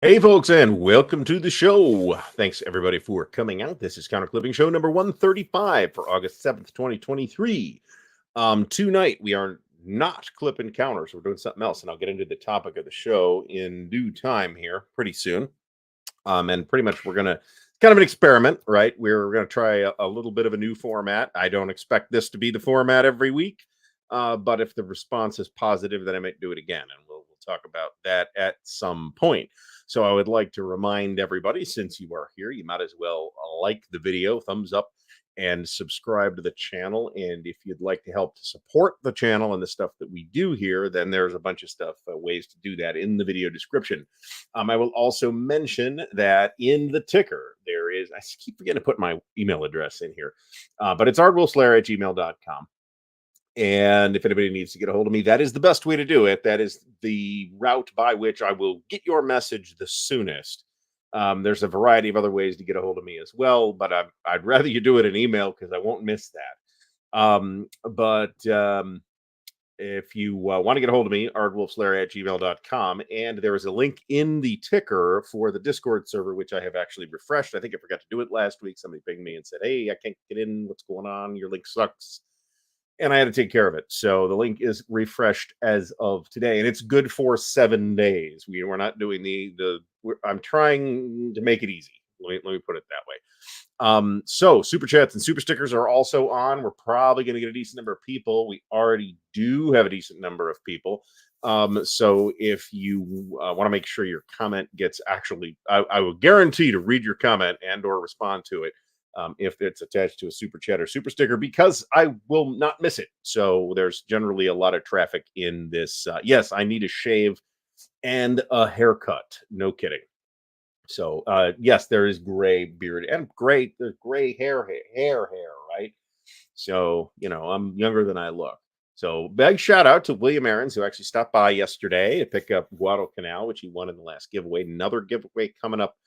Hey, folks, and welcome to the show. Thanks, everybody, for coming out. This is Counter Clipping Show number 135 for August 7th, 2023. Tonight, we are not clipping counters. We're doing something else, and I'll get into the topic of the show in due time here pretty soon. And pretty much we're going to kind of an experiment, right? We're going to try a little bit of a new format. I don't expect this to be the format every week, but if the response is positive, then I might do it again, and we'll talk about that at some point. So I would like to remind everybody, since you are here, you might as well like the video, thumbs up, and subscribe to the channel. And if you'd like to help to support the channel and the stuff that we do here, then there's a bunch of stuff, ways to do that in the video description. I will also mention that in the ticker, there is, I keep forgetting to put my email address in here, but it's ardwulfslair@gmail.com. And if anybody needs to get a hold of me, that is the best way to do it. That is the route by which I will get your message the soonest. There's a variety of other ways to get a hold of me as well, but I'd rather you do it in email because I won't miss that. But if you want to get a hold of me, ardwulfslair@gmail.com. And there is a link in the ticker for the Discord server, which I have actually refreshed. I think I forgot to do it last week. Somebody pinged me and said, "Hey, I can't get in. What's going on? Your link sucks." And I had to take care of it. So the link is refreshed as of today, and it's good for 7 days. We're not doing I'm trying to make it easy. Let me put it that way. So super chats and super stickers are also on. We're probably going to get a decent number of people. We already do have a decent number of people. So if you want to make sure your comment gets I will guarantee to read your comment and or respond to it if it's attached to a super chat or super sticker, because I will not miss it. So there's generally a lot of traffic in this. Yes, I need a shave and a haircut. No kidding. So yes, there is gray beard and there's gray hair, right? So, I'm younger than I look. So big shout out to William Aarons, who actually stopped by yesterday to pick up Guadalcanal, which he won in the last giveaway. Another giveaway coming up,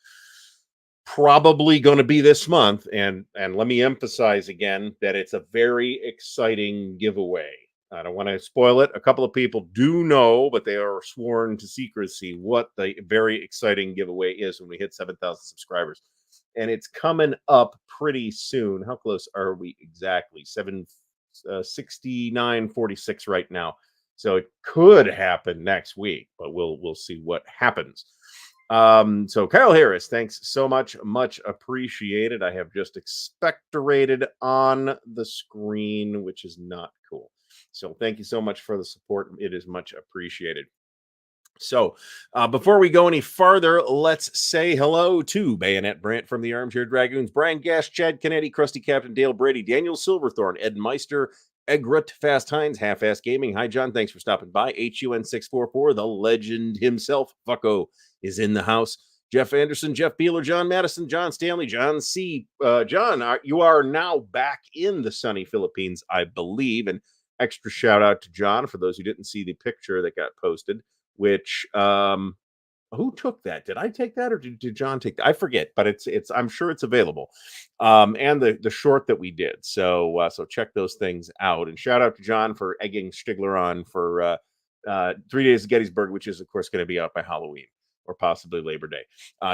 probably going to be this month. And let me emphasize again that it's a very exciting giveaway. I don't want to spoil it. A couple of people do know, but they are sworn to secrecy, what the very exciting giveaway is when we hit 7,000 subscribers. And it's coming up pretty soon. How close are we exactly? 69:46 right now. So it could happen next week, but we'll see what happens. So Kyle Harris, thanks so much appreciated. I have just expectorated on the screen, which is not cool. So thank you so much for the support. It is much appreciated. So, before we go any farther, let's say hello to Bayonet Brant from the Armchair Dragoons, Brian Gash, Chad Kennedy, Krusty Captain Dale Brady, Daniel Silverthorne, Ed Meister, Egret, Fast Hines, Half-Ass Gaming. Hi, John. Thanks for stopping by. HUN644, the legend himself, Fucko, is in the house. Jeff Anderson, Jeff Beeler, John Madison, John Stanley, John C. John, you are now back in the sunny Philippines, I believe. And extra shout out to John for those who didn't see the picture that got posted, which who took that? Did I take that or did John take that? I forget, but it's I'm sure it's available. And the short that we did. So check those things out. And shout out to John for egging Stigler on for 3 Days of Gettysburg, which is of course going to be out by Halloween or possibly Labor Day.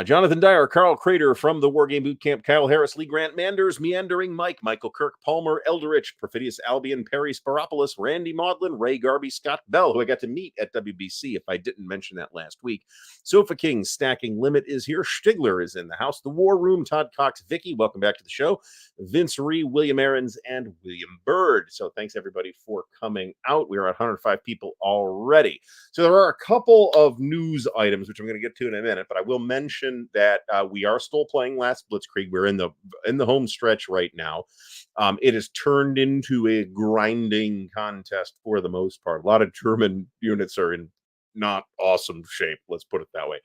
Jonathan Dyer, Carl Crater from the Wargame Bootcamp, Kyle Harris, Lee Grant Manders, Meandering Mike, Michael Kirk, Palmer, Eldritch, Perfidious Albion, Perry Sparopoulos, Randy Maudlin, Ray Garby, Scott Bell, who I got to meet at WBC if I didn't mention that last week. Sofa King, Stacking Limit is here. Stigler is in the house. The War Room, Todd Cox, Vicky, welcome back to the show. Vince Ree, William Aarons, and William Bird. So thanks everybody for coming out. We are at 105 people already. So there are a couple of news items, which I'm going to get to in a minute, but I will mention that we are still playing Last Blitzkrieg. We're in the home stretch right now. It has turned into a grinding contest for the most part. A lot of German units are in not awesome shape. Let's put it that way.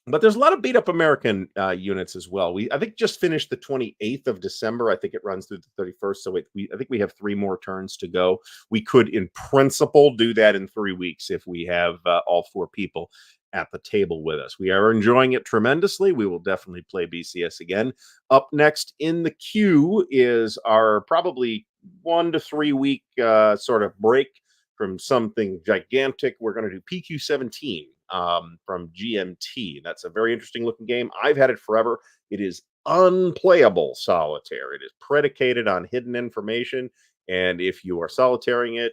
But there's a lot of beat up American units as well. I think just finished the 28th of December. I think it runs through the 31st. So I think we have 3 more turns to go. We could, in principle, do that in 3 weeks if we have all 4 people at the table with us. We are enjoying it tremendously. We will definitely play BCS again. Up next in the queue is our probably 1 to 3 week sort of break from something gigantic. We're going to do PQ17. from GMT. That's a very interesting looking game. I've had it forever. It is unplayable solitaire. It is predicated on hidden information, and if you are solitaring it,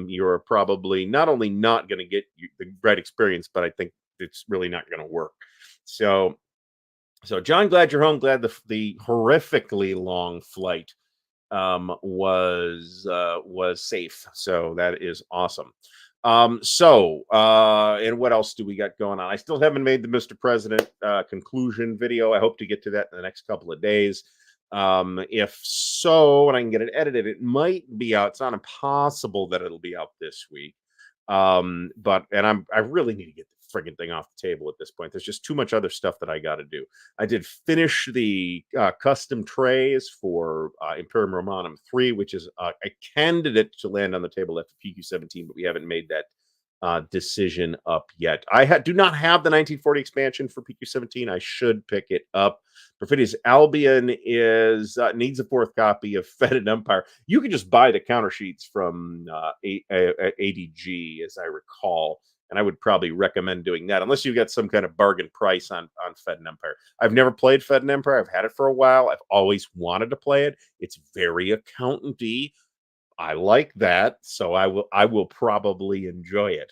you're probably not only not going to get the right experience, but I think it's really not going to work. So, John, glad you're home. Glad the horrifically long flight was safe. So that is awesome. And what else do we got going on? I still haven't made the Mr. President conclusion video. I hope to get to that in the next couple of days. If so, and I can get it edited, it might be out. It's not impossible that it'll be out this week. I really need to get the friggin' thing off the table at this point. There's just too much other stuff that I got to do. I did finish the custom trays for Imperium Romanum 3, which is a candidate to land on the table after PQ17, but we haven't made that decision up yet. Do not have the 1940 expansion for PQ17. I should pick it up. Perfidious Albion needs a fourth copy of Fetid Empire. You can just buy the counter sheets from ADG, as I recall, and I would probably recommend doing that unless you get some kind of bargain price on Fetid Empire. I've never played Fetid Empire. I've had it for a while. I've always wanted to play it. It's very accountant-y. I like that, so I will probably enjoy it.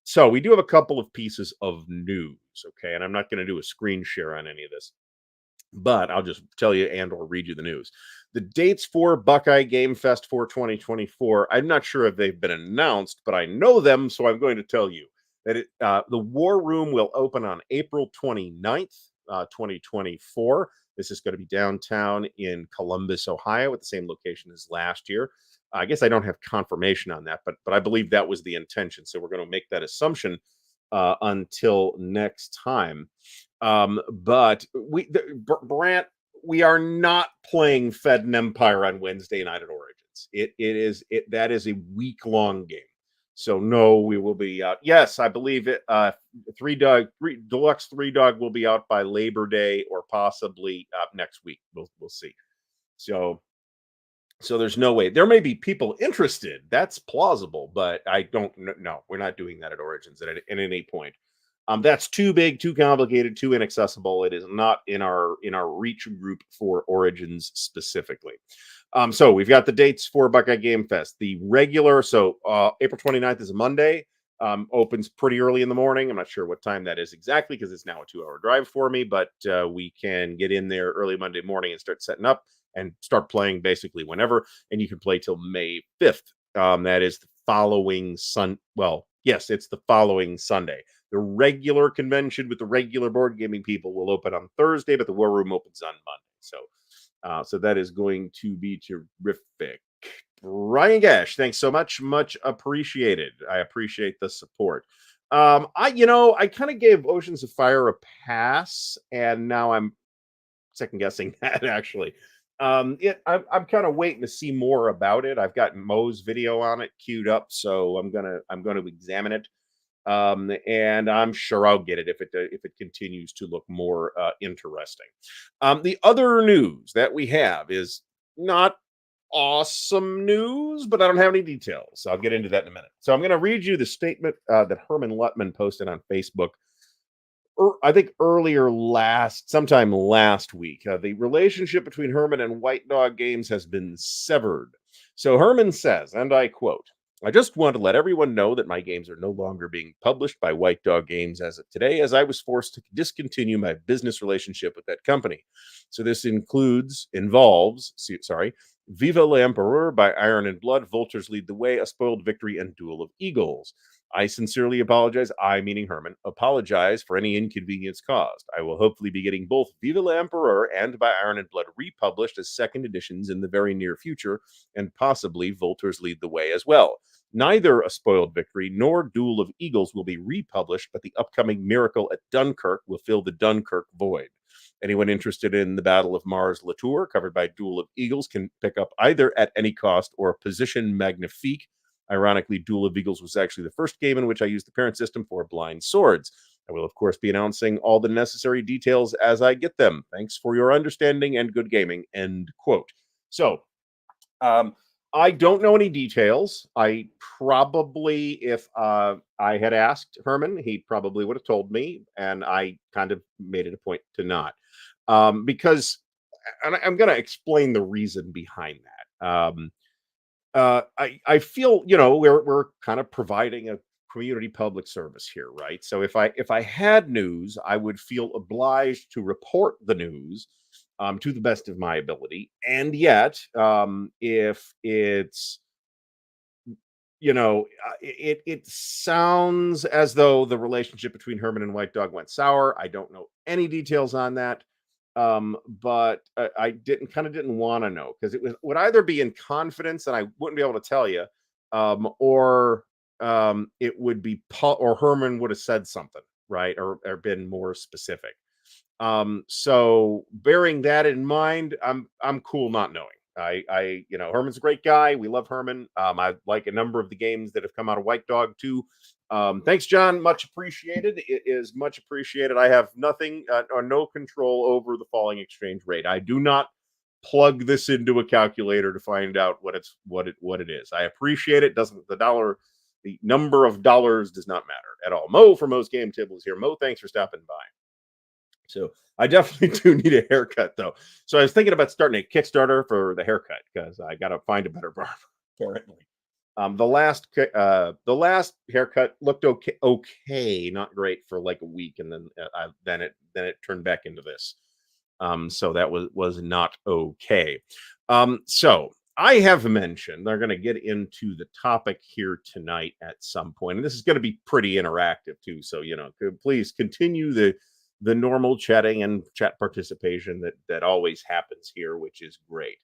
So we do have a couple of pieces of news, okay, and I'm not going to do a screen share on any of this, but I'll just tell you and or read you the news. The dates for Buckeye Game Fest for 2024, I'm not sure if they've been announced, but I know them, so I'm going to tell you that the War Room will open on April 29th, 2024. This is going to be downtown in Columbus, Ohio, at the same location as last year. I guess I don't have confirmation on that, but I believe that was the intention. So we're going to make that assumption until next time. But Brant, we are not playing Fed Empire on Wednesday night at Origins. That is a week-long game. So no, we will be out. Yes, I believe it. Deluxe Three Dog will be out by Labor Day or possibly next week. We'll see. So there's no way. There may be people interested. That's plausible, but I don't know. We're not doing that at Origins at any point. That's too big, too complicated, too inaccessible. It is not in our reach group for Origins specifically. So we've got the dates for Buckeye Game Fest. The regular, April 29th is a Monday. Opens pretty early in the morning. I'm not sure what time that is exactly because it's now a 2-hour drive for me, but we can get in there early Monday morning and start setting up and start playing basically whenever. And you can play till May 5th. That is the following it's the following Sunday. The regular convention with the regular board gaming people will open on Thursday, but the War Room opens on Monday. So that is going to be terrific. Brian Gash, thanks so much. Much appreciated. I appreciate the support. I kind of gave Oceans of Fire a pass, and now I'm second guessing that actually. I'm kind of waiting to see more about it. I've got Mo's video on it queued up, so I'm gonna examine it. And I'm sure I'll get it if it continues to look more interesting. The other news that we have is not awesome news, but I don't have any details, so I'll get into that in a minute. So I'm going to read you the statement that Herman Lutman posted on Facebook. I think sometime last week. The relationship between Herman and White Dog Games has been severed. So Herman says, and I quote, "I just want to let everyone know that my games are no longer being published by White Dog Games as of today, as I was forced to discontinue my business relationship with that company. So this involves Viva l'Empereur by Iron and Blood, Vultures Lead the Way, A Spoiled Victory, and Duel of Eagles. I sincerely apologize, I meaning Herman, apologize for any inconvenience caused. I will hopefully be getting both Viva l'Empereur and By Iron and Blood republished as second editions in the very near future, and possibly Vultures Lead the Way as well. Neither A Spoiled Victory nor Duel of Eagles will be republished, but the upcoming Miracle at Dunkirk will fill the Dunkirk void. Anyone interested in the Battle of Mars Latour, covered by Duel of Eagles, can pick up either At Any Cost or Position Magnifique. Ironically, Duel of Eagles was actually the first game in which I used the parent system for Blind Swords. I will, of course, be announcing all the necessary details as I get them. Thanks for your understanding and good gaming." End quote. So, I don't know any details. I probably, if I had asked Herman, he probably would have told me, and I kind of made it a point to not, because, and I'm going to explain the reason behind that. I feel, we're kind of providing a community public service here, right? So if I had news, I would feel obliged to report the news, to the best of my ability. And yet, if it's, it sounds as though the relationship between Herman and White Dog went sour. I don't know any details on that. But I didn't want to know, because it would either be in confidence and I wouldn't be able to tell you, or it would be or Herman would have said something, right, or been more specific. So bearing that in mind, I'm cool not knowing. Herman's a great guy. We love Herman. I like a number of the games that have come out of White Dog too. Thanks, John. Much appreciated. It is much appreciated. I have nothing, or no control over the falling exchange rate. I do not plug this into a calculator to find out what it is. I appreciate it. Doesn't the number of dollars does not matter at all. Mo from Mo's Game Table is here. Mo, thanks for stopping by. So I definitely do need a haircut, though. So I was thinking about starting a Kickstarter for the haircut, because I got to find a better barber. Apparently, the last haircut looked okay, not great for like a week, and then it turned back into this. So that was not okay. So I have mentioned they're going to get into the topic here tonight at some point, and this is going to be pretty interactive too. So please continue the normal chatting and chat participation that always happens here, which is great.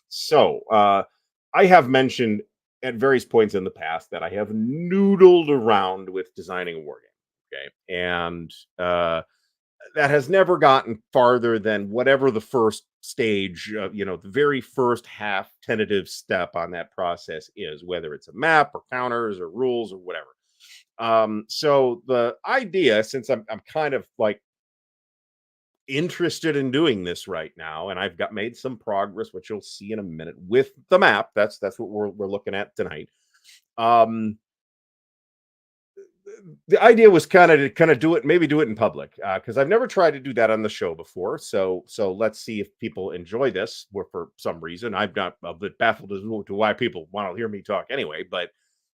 So I have mentioned at various points in the past that I have noodled around with designing a war game. Okay, and that has never gotten farther than whatever the first stage, the very first half tentative step on that process is, whether it's a map or counters or rules or whatever. So the idea, since I'm kind of like interested in doing this right now, and I've got made some progress, which you'll see in a minute with the map. That's what we're looking at tonight. Um, the idea was kind of do it, maybe do it in public, because I've never tried to do that on the show before. So let's see if people enjoy this. Or for some reason, I'm not a bit baffled as to why people want to hear me talk anyway. But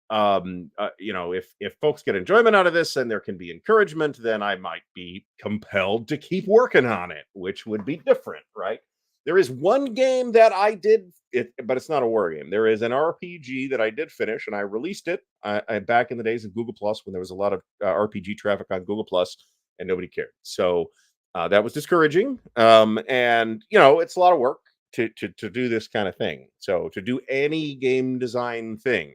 if folks get enjoyment out of this and there can be encouragement, then I might be compelled to keep working on it, which would be different, right? There is one game that I did it, but it's not a war game. There is an RPG that I did finish, and I released it back in the days of Google Plus, when there was a lot of RPG traffic on Google Plus and nobody cared. So that was discouraging. And it's a lot of work to do this kind of thing. So to do any game design thing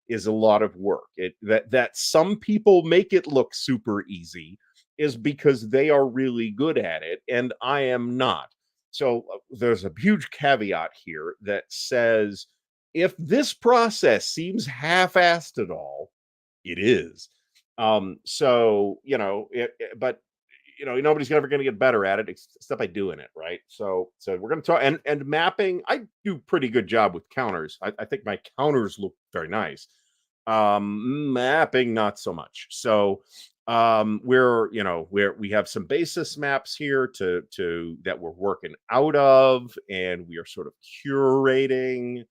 is a lot of work. That some people make it look super easy is because they are really good at it, and I am not. So there's a huge caveat here that says, if this process seems half-assed at all, it is. But nobody's ever going to get better at it except by doing it, right? So we're going to talk, and mapping. I do pretty good job with counters. I think my counters look very nice. Mapping, not so much. So we have some basis maps here to that we're working out of, and we are sort of curating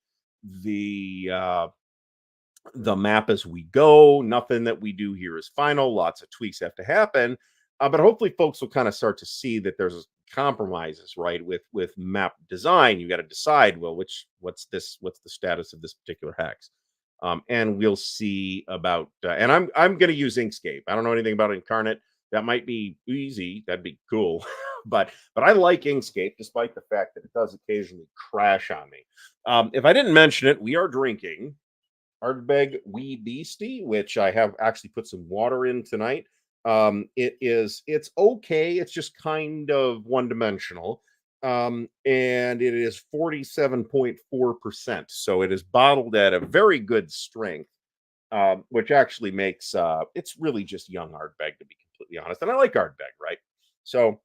the map as we go. Nothing that we do here is final. Lots of tweaks have to happen. But hopefully folks will kind of start to see that there's compromises, right? With map design, you got to decide, well, what's the status of this particular hex. And we'll see about and I'm going to use Inkscape. I don't know anything about Incarnate. That might be easy. That'd be cool. but I like Inkscape, despite the fact that it does occasionally crash on me. If I didn't mention it, we are drinking Ardbeg Wee Beastie, which I have actually put some water in tonight. It's okay. It's just kind of one dimensional. And it is 47.4%. So it is bottled at a very good strength, which actually makes it's really just young Ardbeg, to be completely honest. And I like Ardbeg, right? So,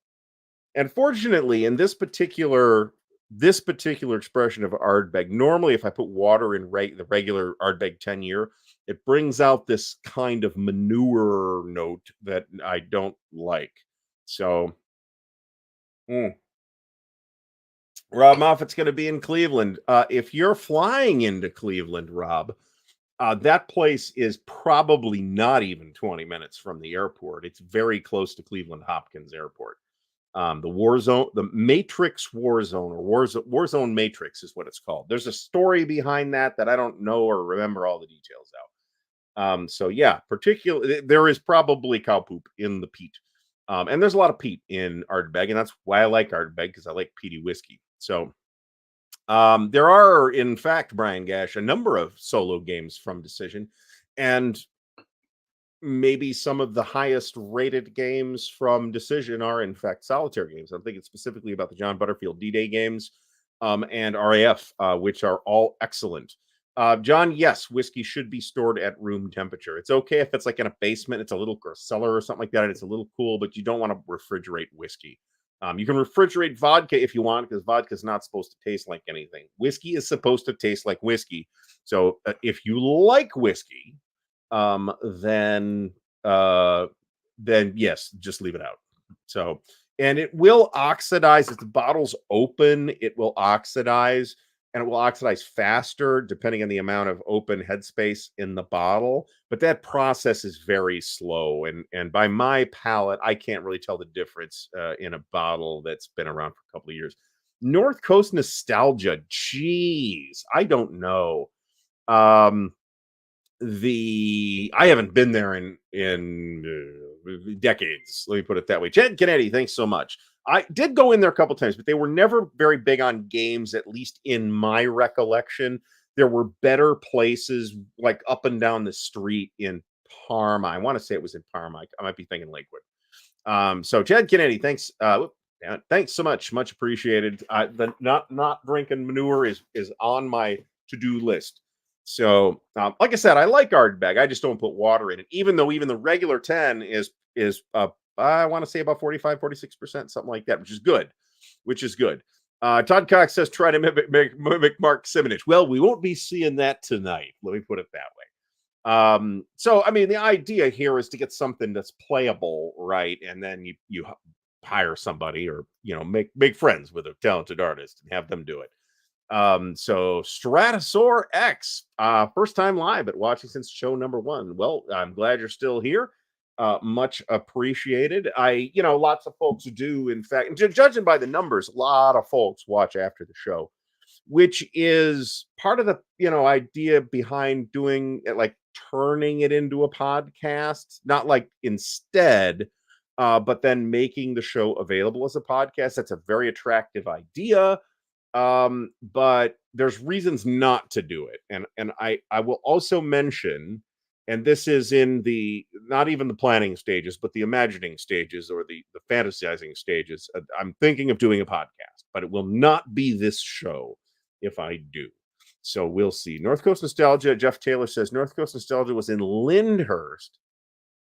and fortunately, in this particular this particular expression of Ardbeg, normally if I put water in the regular Ardbeg 10-year, it brings out this kind of manure note that I don't like. So, Rob Moffat's going to be in Cleveland. If you're flying into Cleveland, Rob, that place is probably not even 20 minutes from the airport. It's very close to Cleveland Hopkins Airport. The war zone, the Matrix war zone, or war zone Matrix is what it's called. There's a story behind that I don't know or remember all the details out. So yeah, particularly there is probably cow poop in the peat. And there's a lot of peat in Ardbeg, and that's why I like Ardbeg, because I like peaty whiskey. So there are, in fact, Brian Gash, a number of solo games from Decision, and maybe some of the highest rated games from Decision are, in fact, solitaire games. I'm thinking specifically about the John Butterfield D-Day games and RAF, which are all excellent. John, yes, whiskey should be stored at room temperature. It's okay if it's like in a basement, it's a little cellar or something like that, and it's a little cool, but you don't want to refrigerate whiskey. You can refrigerate vodka if you want, because vodka is not supposed to taste like anything. Whiskey is supposed to taste like whiskey. So if you like whiskey, then yes, just leave it out. So, and it will oxidize if the bottle's open. It will oxidize, and it will oxidize faster depending on the amount of open headspace in the bottle. But that process is very slow, and by my palate, I can't really tell the difference in a bottle that's been around for a couple of years. North Coast nostalgia, geez, I don't know. I haven't been there in decades. Let me put it that way. Chad Kennedy, thanks so much. I did go in there a couple times, but they were never very big on games, at least in my recollection. There were better places like up and down the street in Parma. I want to say it was in Parma. I might be thinking Lakewood. So Chad Kennedy, thanks. Thanks so much. Much appreciated. The not drinking manure is on my to-do list. So, like I said, I like Ardbeg. I just don't put water in it, even though even the regular 10 is I want to say about 45, 46%, something like that, which is good. Todd Cox says, try to mimic Mark Simonich. Well, we won't be seeing that tonight. Let me put it that way. So, I mean, the idea here is to get something that's playable, right? And then you hire somebody, or, make friends with a talented artist and have them do it. So Stratosaur X, first time live, but watching since show number 1. Well, I'm glad you're still here. Much appreciated. Lots of folks do, in fact, judging by the numbers, a lot of folks watch after the show, which is part of the, idea behind doing it, like turning it into a podcast, not like instead, but then making the show available as a podcast. That's a very attractive idea. But there's reasons not to do it. And I will also mention, and this is in the, not even the planning stages, but the imagining stages, or the fantasizing stages. I'm thinking of doing a podcast, but it will not be this show if I do. So we'll see. North Coast Nostalgia, Jeff Taylor says North Coast Nostalgia was in Lyndhurst.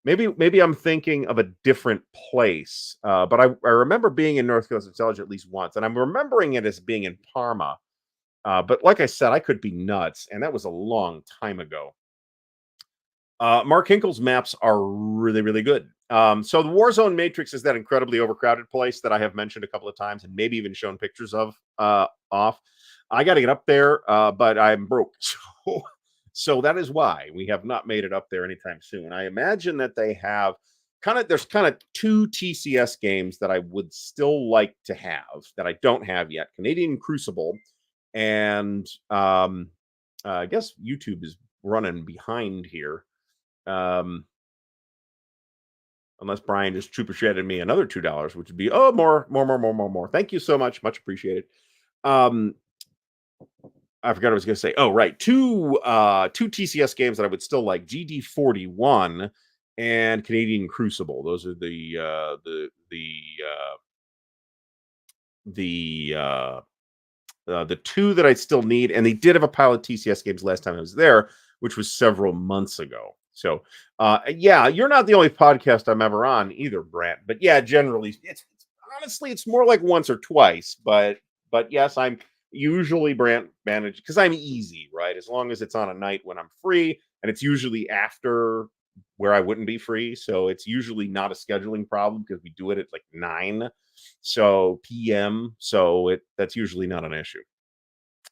Maybe I'm thinking of a different place, but I remember being in North Coast Nostalgia at least once, and I'm remembering it as being in Parma. But like I said, I could be nuts, and that was a long time ago. Mark Hinkle's maps are really, really good. So the Warzone Matrix is that incredibly overcrowded place that I have mentioned a couple of times, and maybe even shown pictures of off. I got to get up there, but I'm broke. So that is why we have not made it up there anytime soon. I imagine that they have there's kind of 2 TCS games that I would still like to have that I don't have yet. Canadian Crucible, and I guess YouTube is running behind here. Unless Brian just super shredded me another $2, which would be more. Thank you so much. Much appreciated. I forgot what I was going to say. Oh, right. Two TCS games that I would still like: GD41 and Canadian Crucible. Those are the 2 that I still need. And they did have a pile of TCS games last time I was there, which was several months ago. So, yeah, you're not the only podcast I'm ever on either, Brant. But yeah, generally, it's honestly, it's more like once or twice, but But yes, I'm usually brand managed because I'm easy, right? As long as it's on a night when I'm free, and it's usually after where I wouldn't be free. So it's usually not a scheduling problem because we do it at like 9 so PM. So that's usually not an issue.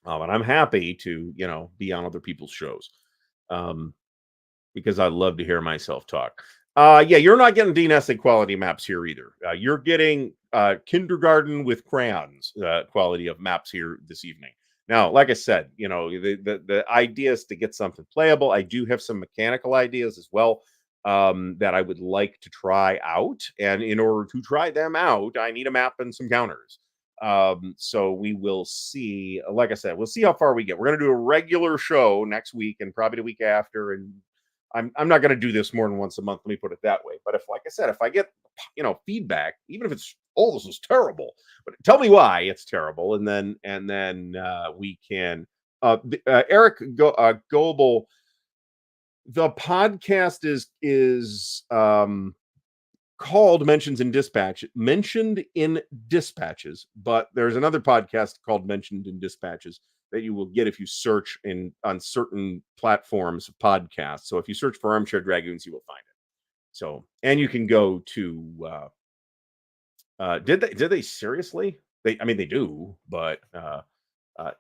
And I'm happy to, be on other people's shows. Um, because I love to hear myself talk. Yeah, you're not getting DNS quality maps here either. You're getting kindergarten with crayons quality of maps here this evening. Now, like I said, the idea is to get something playable. I do have some mechanical ideas as well that I would like to try out, and in order to try them out, I need a map and some counters. So we will see. Like I said, we'll see how far we get. We're going to do a regular show next week and probably the week after, and I'm not going to do this more than once a month. Let me put it that way. But if, like I said, if I get feedback, even if it's this is terrible, but tell me why it's terrible, and then we can. Eric Goebel, the podcast is called mentioned in dispatches, but there's another podcast called Mentioned in Dispatches that you will get if you search in on certain platforms of podcasts. So if you search for Armchair Dragoons, you will find it. So, and you can go to did they seriously? I mean they do, but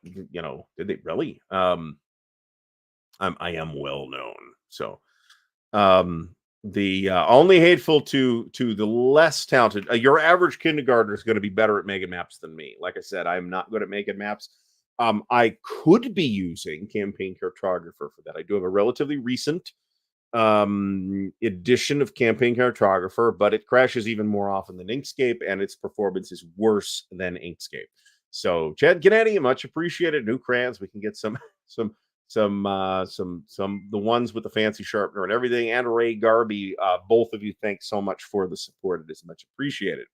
did they really? I am well known. So um the only hateful to the less talented, your average kindergartner is going to be better at making maps than me. Like I said, I'm not good at making maps. I could be using campaign cartographer for that. I do have a relatively recent edition of campaign cartographer, but it crashes even more often than Inkscape, and its performance is worse than Inkscape. So Chad Gennady, much appreciated. New crayons, we can get some the ones with the fancy sharpener and everything. And Ray Garby, both of you, thanks so much for the support. It is much appreciated.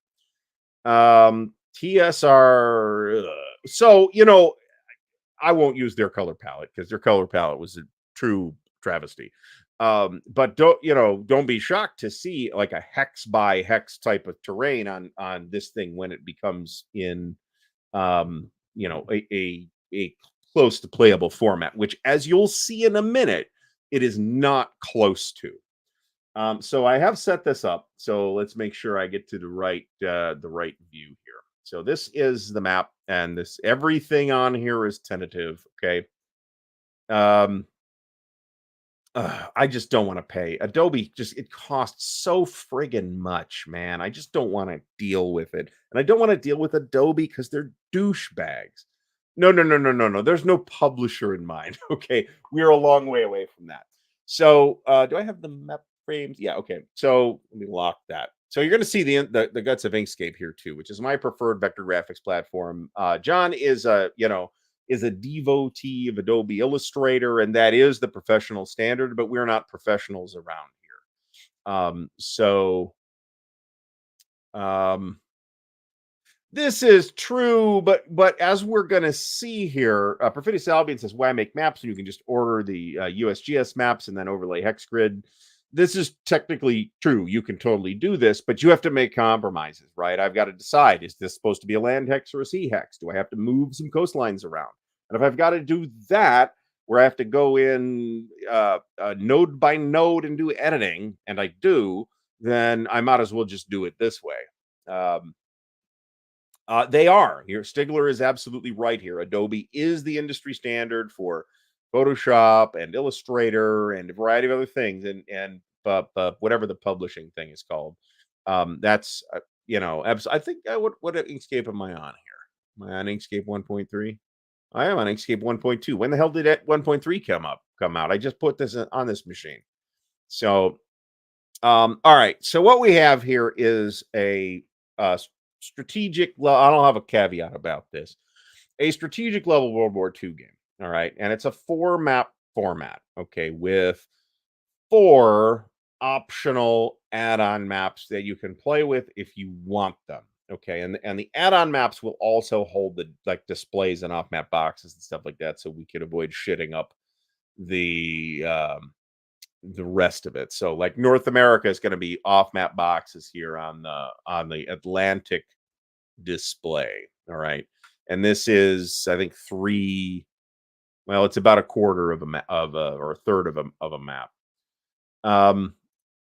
TSR, so I won't use their color palette because their color palette was a true travesty. But don't be shocked to see like a hex by hex type of terrain on this thing when it becomes in a close to playable format, which, as you'll see in a minute, it is not close to. So I have set this up. So let's make sure I get to the right view here. So this is the map, and this everything on here is tentative. Okay. I just don't want to pay. Adobe it costs so friggin' much, man. I just don't want to deal with it. And I don't want to deal with Adobe because they're douchebags. No, no, no, no, no, no. There's no publisher in mind. Okay. We're a long way away from that. So do I have the map frames? Yeah, okay. So let me lock that. So you're gonna see the guts of Inkscape here too, which is my preferred vector graphics platform. John is a devotee of Adobe Illustrator, and that is the professional standard, but we're not professionals around here. This is true, but as we're going to see here, Perfidious Albion says, why make maps? And you can just order the USGS maps and then overlay hex grid. This is technically true. You can totally do this, but you have to make compromises, right? I've got to decide, is this supposed to be a land hex or a sea hex? Do I have to move some coastlines around? And if I've got to do that, where I have to go in node by node and do editing, and I do, then I might as well just do it this way. They are here. Stigler is absolutely right here. Adobe is the industry standard for Photoshop and Illustrator and a variety of other things, and whatever the publishing thing is called. That's I think what Inkscape am I on here? Am I on Inkscape 1.3? I am on Inkscape 1.2. When the hell did that 1.3 come out? I just put this on this machine. So, all right. So what we have here is a strategic. I don't have a caveat about this. A strategic level World War II game. All right, and it's a 4-map format. Okay, with 4 optional add-on maps that you can play with if you want them. Okay, and the add-on maps will also hold the displays and off-map boxes and stuff like that, so we can avoid shitting up the rest of it. So like North America is going to be off-map boxes here on the Atlantic display. All right. and this is, I think, three. Well, it's about a quarter of a or a third of a map. Um,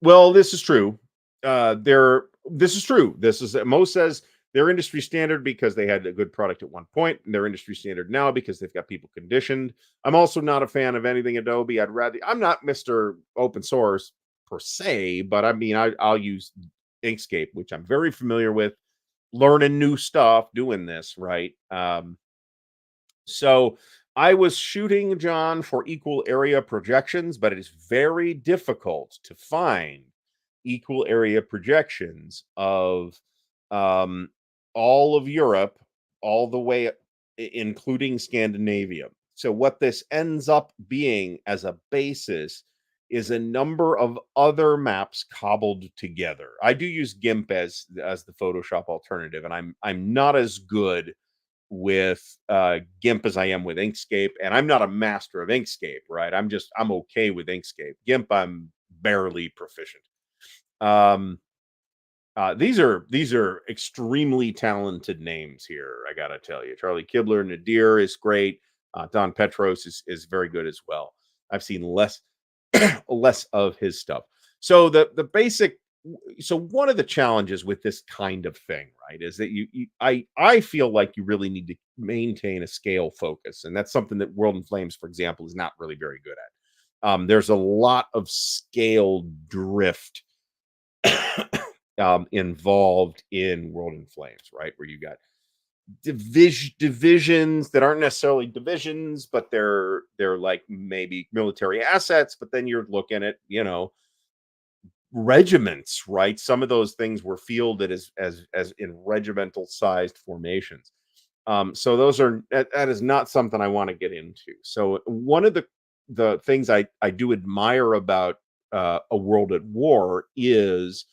well, this is true. This is true. This is Mo says they're industry standard because they had a good product at one point, and they're industry standard now because they've got people conditioned. I'm also not a fan of anything Adobe. I'm not Mr. Open Source per se, but I mean, I'll use Inkscape, which I'm very familiar with, learning new stuff, doing this right. So I was shooting, John, for equal area projections, but it is very difficult to find equal area projections of um, all of Europe, all the way, including Scandinavia. So what this ends up being as a basis is a number of other maps cobbled together. I do use GIMP as the Photoshop alternative, and I'm not as good with GIMP as I am with Inkscape, and I'm not a master of Inkscape, right? I'm okay with Inkscape. GIMP, I'm barely proficient. These are extremely talented names here. I gotta tell you, Charlie Kibler, Nadir is great. Don Petros is very good as well. I've seen less less of his stuff. So the basic so one of the challenges with this kind of thing, right, is that I feel like you really need to maintain a scale focus, and that's something that World in Flames, for example, is not really very good at. There's a lot of scale drift involved in World in Flames, right, where you got divisions that aren't necessarily divisions, but they're like maybe military assets. But then you're looking at regiments, right? Some of those things were fielded as in regimental sized formations. So that is not something I want to get into. So one of the things I do admire about A World at War is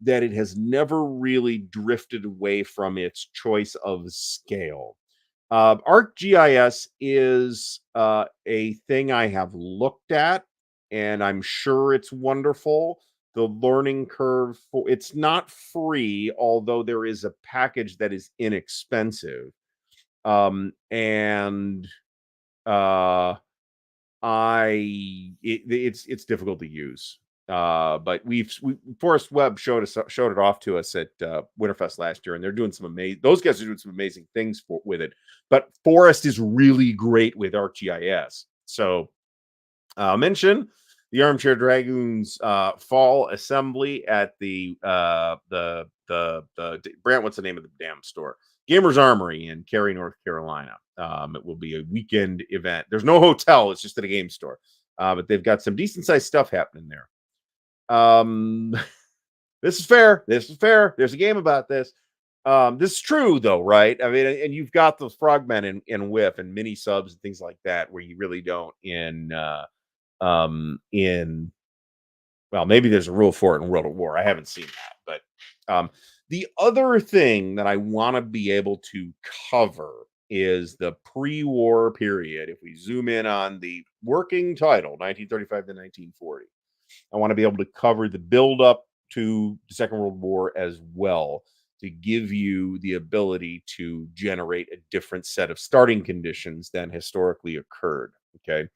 that it has never really drifted away from its choice of scale. ArcGIS is a thing I have looked at, and I'm sure it's wonderful. The learning curve for it's not free, although there is a package that is inexpensive. And uh it's difficult to use. But Forrest Webb showed it off to us at Winterfest last year, and they're doing some amazing. Those guys are doing some amazing things with it. But Forrest is really great with ArcGIS. So mention the Armchair Dragoons fall assembly at the Brant. What's the name of the damn store? Gamers Armory in Cary, North Carolina. It will be a weekend event. There's no hotel; it's just at a game store. But they've got some decent sized stuff happening there. This is fair. This is fair. There's a game about this. This is true though, right? I mean, and you've got those frogmen in Whiff and mini subs and things like that, where you really don't in well, maybe there's a rule for it in World at War. I haven't seen that, but the other thing that I want to be able to cover is the pre-war period. If we zoom in on the working title, 1935 to 1940, I want to be able to cover the build up to the Second World War as well, to give you the ability to generate a different set of starting conditions than historically occurred. Okay.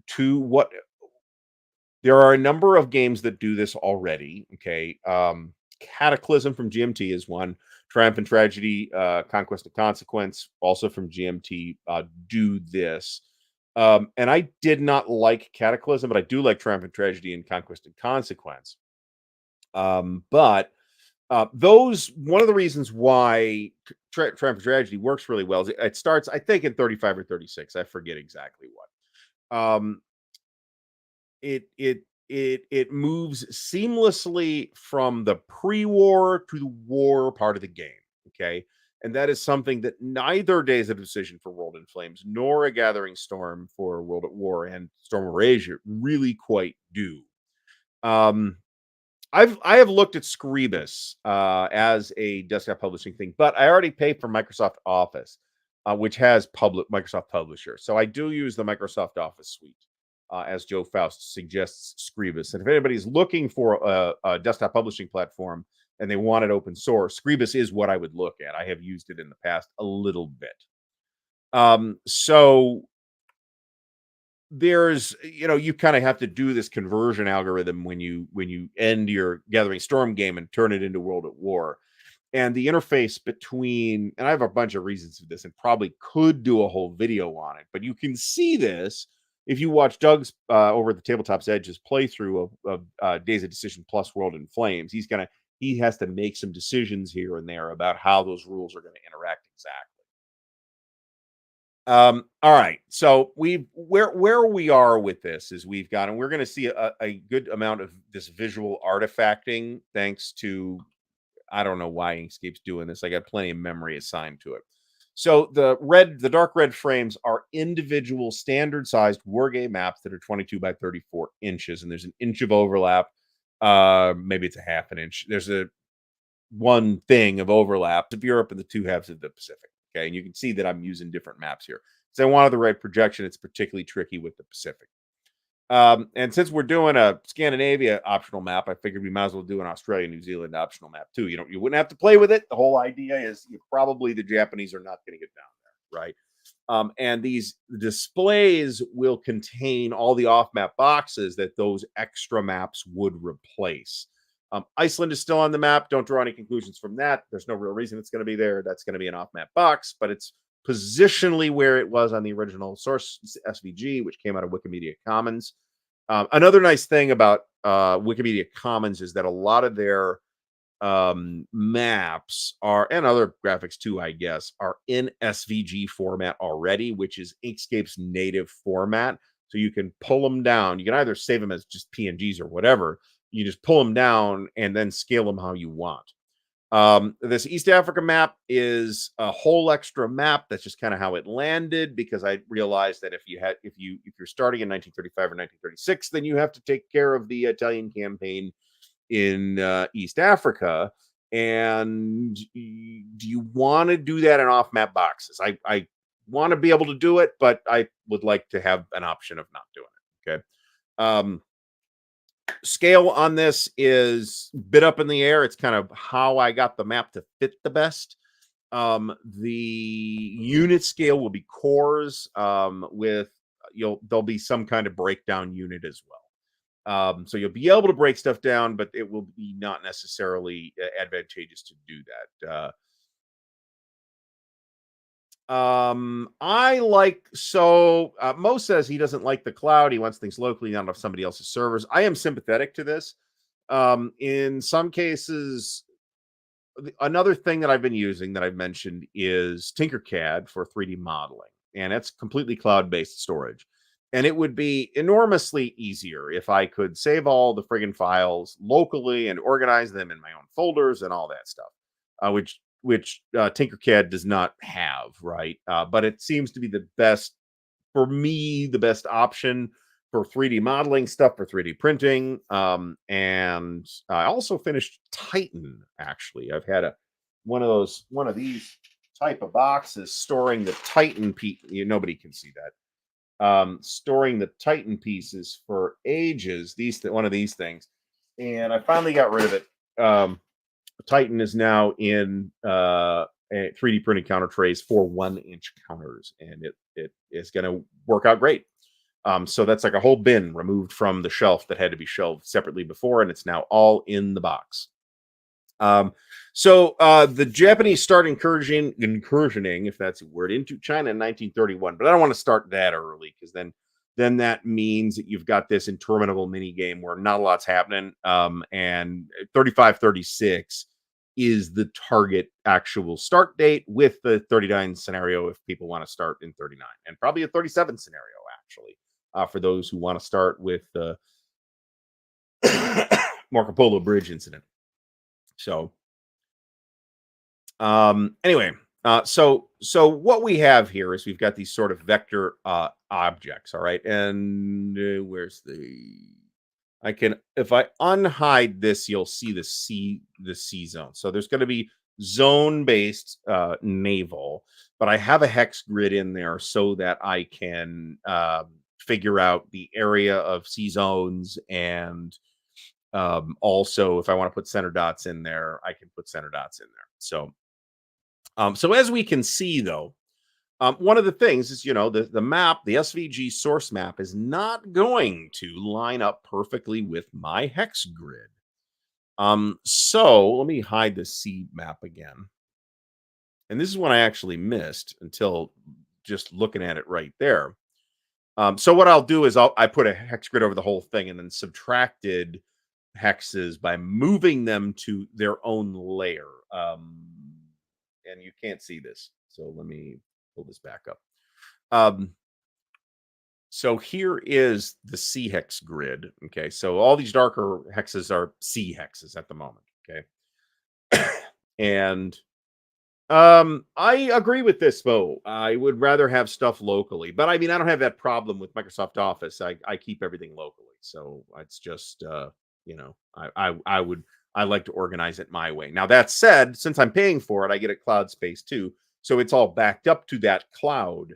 To what There are a number of games that do this already. Okay. Cataclysm from GMT is one. Triumph and Tragedy, Conquest and Consequence, also from GMT, do this. And I did not like Cataclysm, but I do like Triumph and Tragedy and Conquest and Consequence. But those one of the reasons why Triumph and Tragedy works really well is it starts, I think, in 35 or 36. I forget exactly what. It moves seamlessly from the pre-war to the war part of the game. Okay. And that is something that neither Days of Decision for World in Flames nor A Gathering Storm for World at War and Storm of Asia really quite do. I have looked at Scribus as a desktop publishing thing, but I already pay for Microsoft Office, which has Microsoft Publisher. So I do use the Microsoft Office suite, as Joe Faust suggests Scribus. And if anybody's looking for a desktop publishing platform and they want it open source, Screbus is what I would look at. I have used it in the past a little bit. So there's, you kind of have to do this conversion algorithm when you end your Gathering Storm game and turn it into World at War. And the interface between, and I have a bunch of reasons for this and probably could do a whole video on it, but you can see this if you watch Doug's over at the Tabletop's Edge's playthrough of Days of Decision Plus World in Flames. He has to make some decisions here and there about how those rules are going to interact exactly. All right. So where we are with this is we've got, and we're going to see a good amount of this visual artifacting thanks to, I don't know why Inkscape's doing this. I got plenty of memory assigned to it. So the dark red frames are individual standard sized Wargame maps that are 22 by 34 inches, and there's an inch of overlap. Maybe it's a half an inch. There's a one thing of overlap of Europe and the two halves of the Pacific. Okay, and you can see that I'm using different maps here. So I wanted the right projection. It's particularly tricky with the Pacific. And since we're doing a Scandinavia optional map, I figured we might as well do an Australia, New Zealand optional map too. You wouldn't have to play with it. The whole idea is probably the Japanese are not going to get down there, right? And these displays will contain all the off-map boxes that those extra maps would replace. Iceland is still on the map. Don't draw any conclusions from that. There's no real reason it's going to be there. That's going to be an off-map box, but it's positionally where it was on the original source SVG, which came out of Wikimedia Commons. Another nice thing about Wikimedia Commons is that a lot of their maps are, and other graphics too, I guess, are in SVG format already, which is Inkscape's native format. So you can pull them down. You can either save them as just PNGs or whatever. You just pull them down and then scale them how you want. This East Africa map is a whole extra map. That's just kind of how it landed, because I realized that if you're starting in 1935 or 1936, then you have to take care of the Italian campaign in East Africa. And do you want to do that in off map boxes? I want to be able to do it, but I would like to have an option of not doing it. Okay. Scale on this is a bit up in the air. It's kind of how I got the map to fit the best. The unit scale will be cores there'll be some kind of breakdown unit as well. So you'll be able to break stuff down, but it will be not necessarily advantageous to do that. Mo says he doesn't like the cloud. He wants things locally, not off somebody else's servers. I am sympathetic to this. In some cases, another thing that I've been using that I've mentioned is Tinkercad for 3D modeling, and it's completely cloud-based storage. And it would be enormously easier if I could save all the friggin' files locally and organize them in my own folders and all that stuff, which Tinkercad does not have, right? But it seems to be the best, for me, the best option for 3D modeling stuff, for 3D printing. And I also finished Titan, actually. I've had one of these type of boxes storing the Titan piece. Nobody can see that. Storing the Titan pieces for ages, one of these things. And I finally got rid of it. Titan is now in 3D printed counter trays for 1-inch counters, and it is going to work out great. So that's like a whole bin removed from the shelf that had to be shelved separately before, and it's now all in the box. So the Japanese start incursioning, if that's a word, into China in 1931, but I don't want to start that early, because then that means that you've got this interminable mini game where not a lot's happening. And 35-36 is the target actual start date, with the 39 scenario if people want to start in 39, and probably a 37 scenario actually for those who want to start with the Marco Polo Bridge incident. So anyway, so what we have here is we've got these sort of vector objects, all right? And where's if I unhide this, you'll see the C zone. So there's going to be zone-based naval, but I have a hex grid in there so that I can figure out the area of C zones and Also, if I want to put center dots in there, I can put center dots in there. So as we can see, though, one of the things is, the map, the SVG source map is not going to line up perfectly with my hex grid. So let me hide the C map again. And this is one I actually missed until just looking at it right there. So what I'll do is I put a hex grid over the whole thing and then subtracted hexes by moving them to their own layer. And you can't see this. So let me pull this back up. So here is the C hex grid. Okay. So all these darker hexes are C hexes at the moment. Okay. And I agree with this, Bo. I would rather have stuff locally, but I mean, I don't have that problem with Microsoft Office. I keep everything locally, so it's just I like to organize it my way. Now that said, since I'm paying for it, I get a cloud space too, so it's all backed up to that cloud.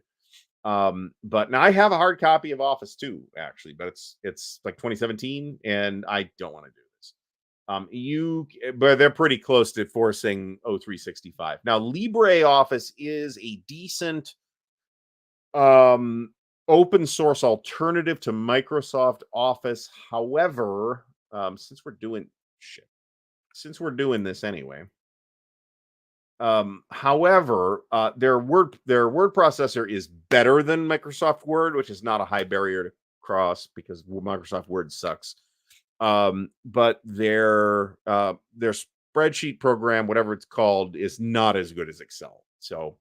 But now I have a hard copy of Office too, actually, but it's like 2017, and I don't want to do this. But they're pretty close to forcing O365. Now, LibreOffice is a decent open source alternative to Microsoft Office. However, since we're doing this anyway. However, their word processor is better than Microsoft Word, which is not a high barrier to cross because Microsoft Word sucks. But their spreadsheet program, whatever it's called, is not as good as Excel. So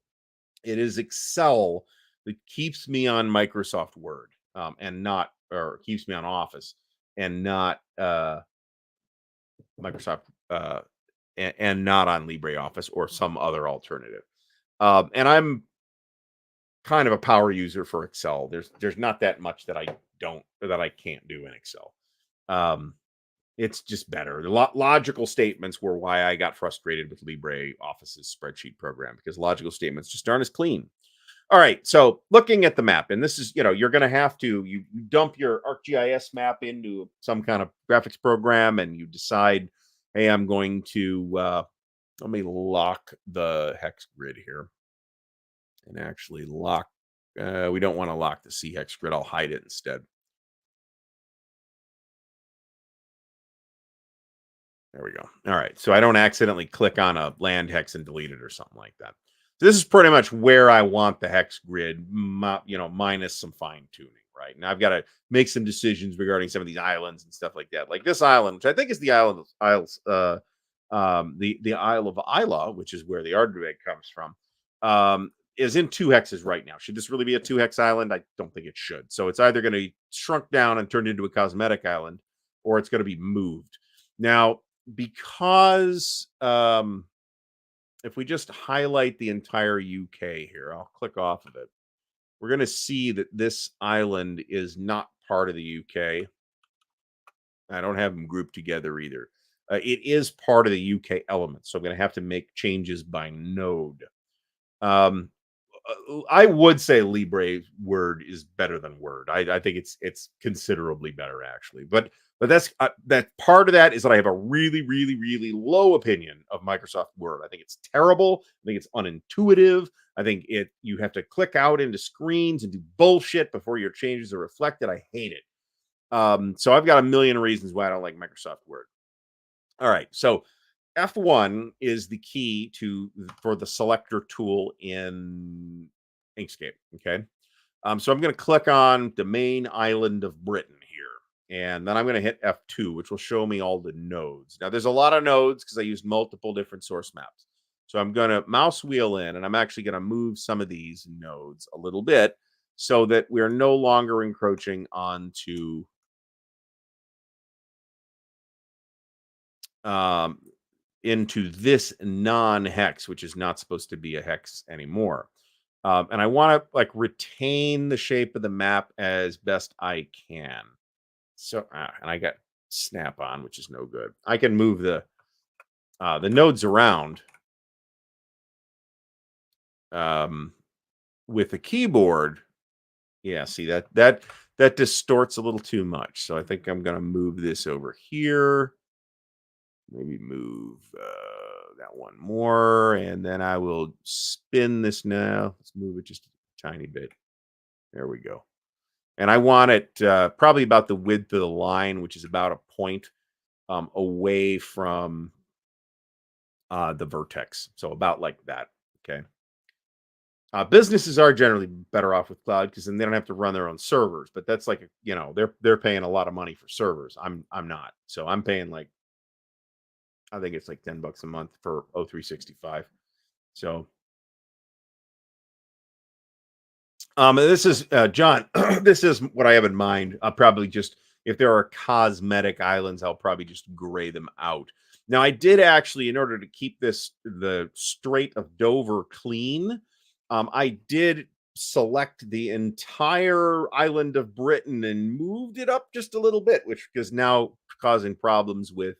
it is Excel that keeps me on Microsoft Word, or keeps me on Office, and not Microsoft and not on LibreOffice or some other alternative. And I'm kind of a power user for Excel. There's not that much that I can't do in Excel. It's just better. The logical statements were why I got frustrated with LibreOffice's spreadsheet program, because logical statements just aren't as clean. All right, so looking at the map, and this is, you're going to have to, you dump your ArcGIS map into some kind of graphics program, and you decide, hey, I'm going to, let me lock the hex grid here, and actually lock, we don't want to lock the C hex grid. I'll hide it instead. There we go. All right. So I don't accidentally click on a land hex and delete it or something like that. So this is pretty much where I want the hex grid, minus some fine tuning, right? Now I've got to make some decisions regarding some of these islands and stuff like that. Like this island, which I think is the the Isle of Isla, which is where the Ardwulf comes from, is in 2 hexes right now. Should this really be a 2 hex island? I don't think it should. So it's either going to be shrunk down and turned into a cosmetic island, or it's going to be moved. Now, because if we just highlight the entire UK here, I'll click off of it. We're going to see that this island is not part of the UK. I don't have them grouped together either. It is part of the UK element, so I'm going to have to make changes by node. I would say Libre Word is better than Word. I think it's considerably better, actually. But that's that part of that is that I have a really, really, really low opinion of Microsoft Word. I think it's terrible. I think it's unintuitive. I think you have to click out into screens and do bullshit before your changes are reflected. I hate it. So I've got a million reasons why I don't like Microsoft Word. All right, so F1 is the key for the selector tool in Inkscape. Okay, so I'm going to click on the main island of Britain here, and then I'm going to hit F2, which will show me all the nodes. Now, there's a lot of nodes because I used multiple different source maps. So I'm going to mouse wheel in, and I'm actually going to move some of these nodes a little bit so that we're no longer encroaching onto into this non-hex, which is not supposed to be a hex anymore. And I want to retain the shape of the map as best I can. So, and I got snap on, which is no good. I can move the nodes around with the keyboard. Yeah, see that that distorts a little too much. So I think I'm going to move this over here. Maybe move that one more, and then I will spin this now. Let's move it just a tiny bit. There we go. And I want it probably about the width of the line, which is about a point away from the vertex. So about like that. Okay. Businesses are generally better off with cloud because then they don't have to run their own servers. But that's like they're paying a lot of money for servers. I'm not. So I'm paying like I think it's like $10 a month for O365. So this is John. This is what I have in mind. I'll probably just if there are cosmetic islands, I'll probably just gray them out. Now, I did actually, in order to keep the Strait of Dover clean, I did select the entire island of Britain and moved it up just a little bit, which is now causing problems with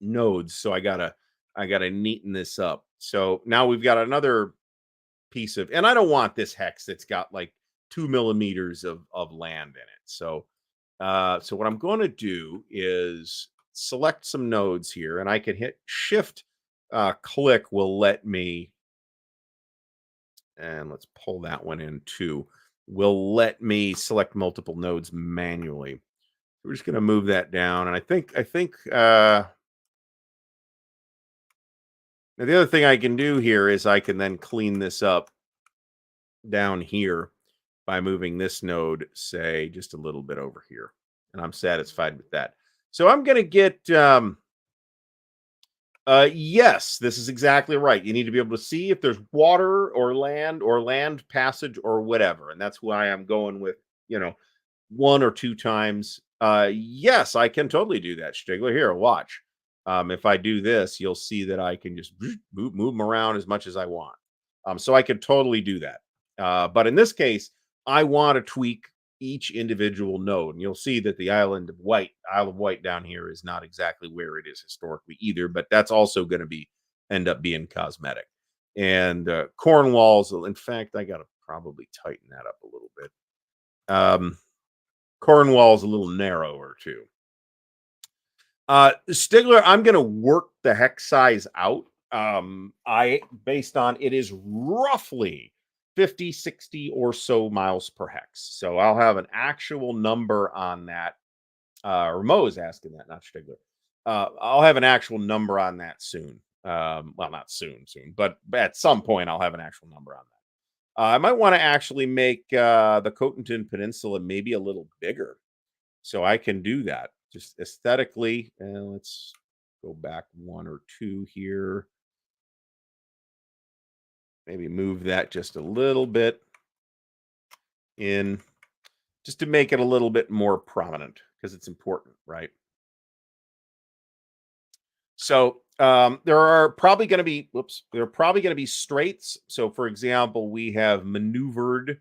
nodes. So I gotta neaten this up. So now we've got another piece of, and I don't want this hex that's got like 2 millimeters of land in it. So what I'm going to do is select some nodes here, and I can hit Shift click will let me, and let's pull that one in too. Will let me select multiple nodes manually. We're just going to move that down, and I think now the other thing I can do here is I can then clean this up down here by moving this node, say, just a little bit over here. And I'm satisfied with that. So I'm going to get, yes, this is exactly right. You need to be able to see if there's water or land passage or whatever. And that's why I'm going with, 1 or 2 times. Yes, I can totally do that, Stigler. Here, watch. If I do this, you'll see that I can just move them around as much as I want. So I can totally do that. But in this case, I want to tweak each individual node. And you'll see that the Isle of Wight down here is not exactly where it is historically either, but that's also going to end up being cosmetic. And Cornwall's, in fact, I got to probably tighten that up a little bit. Cornwall's a little narrower too. Stigler, I'm going to work the hex size out. Based on it is roughly 50, 60 or so miles per hex. So I'll have an actual number on that. Ramo is asking that, not Stigler. I'll have an actual number on that soon. Well, not soon, but at some point I'll have an actual number on that. I might want to actually make the Cotentin Peninsula maybe a little bigger. So I can do that just aesthetically. And let's go back 1 or 2 here. Maybe move that just a little bit in just to make it a little bit more prominent because it's important, right? So there are probably going to be straits. So for example, we have maneuvered,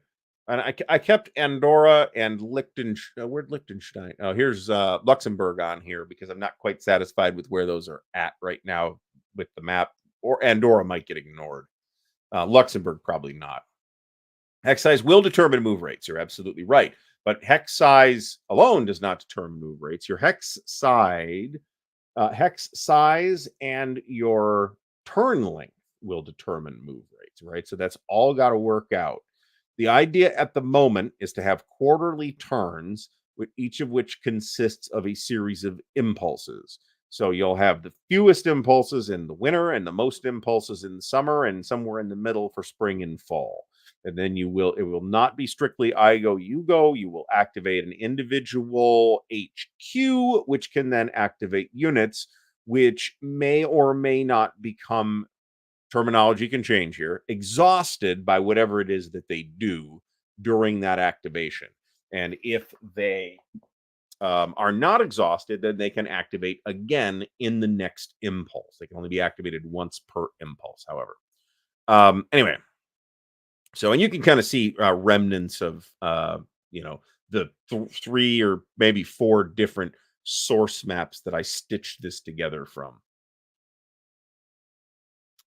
and I kept Andorra and Liechtenstein. Where'd Liechtenstein? Oh, here's Luxembourg on here because I'm not quite satisfied with where those are at right now with the map. Or Andorra might get ignored. Luxembourg probably not. Hex size will determine move rates. You're absolutely right. But hex size alone does not determine move rates. Your hex size and your turn length will determine move rates, right? So that's all got to work out. The idea at the moment is to have quarterly turns, with each of which consists of a series of impulses. So you'll have the fewest impulses in the winter and the most impulses in the summer and somewhere in the middle for spring and fall. And then it will not be strictly I go, you go. You will activate an individual HQ, which can then activate units, which may or may not become, terminology can change here, exhausted by whatever it is that they do during that activation. And if they are not exhausted, then they can activate again in the next impulse. They can only be activated once per impulse, however. Anyway, so, and you can kind of see remnants of, the 3 or maybe 4 different source maps that I stitched this together from.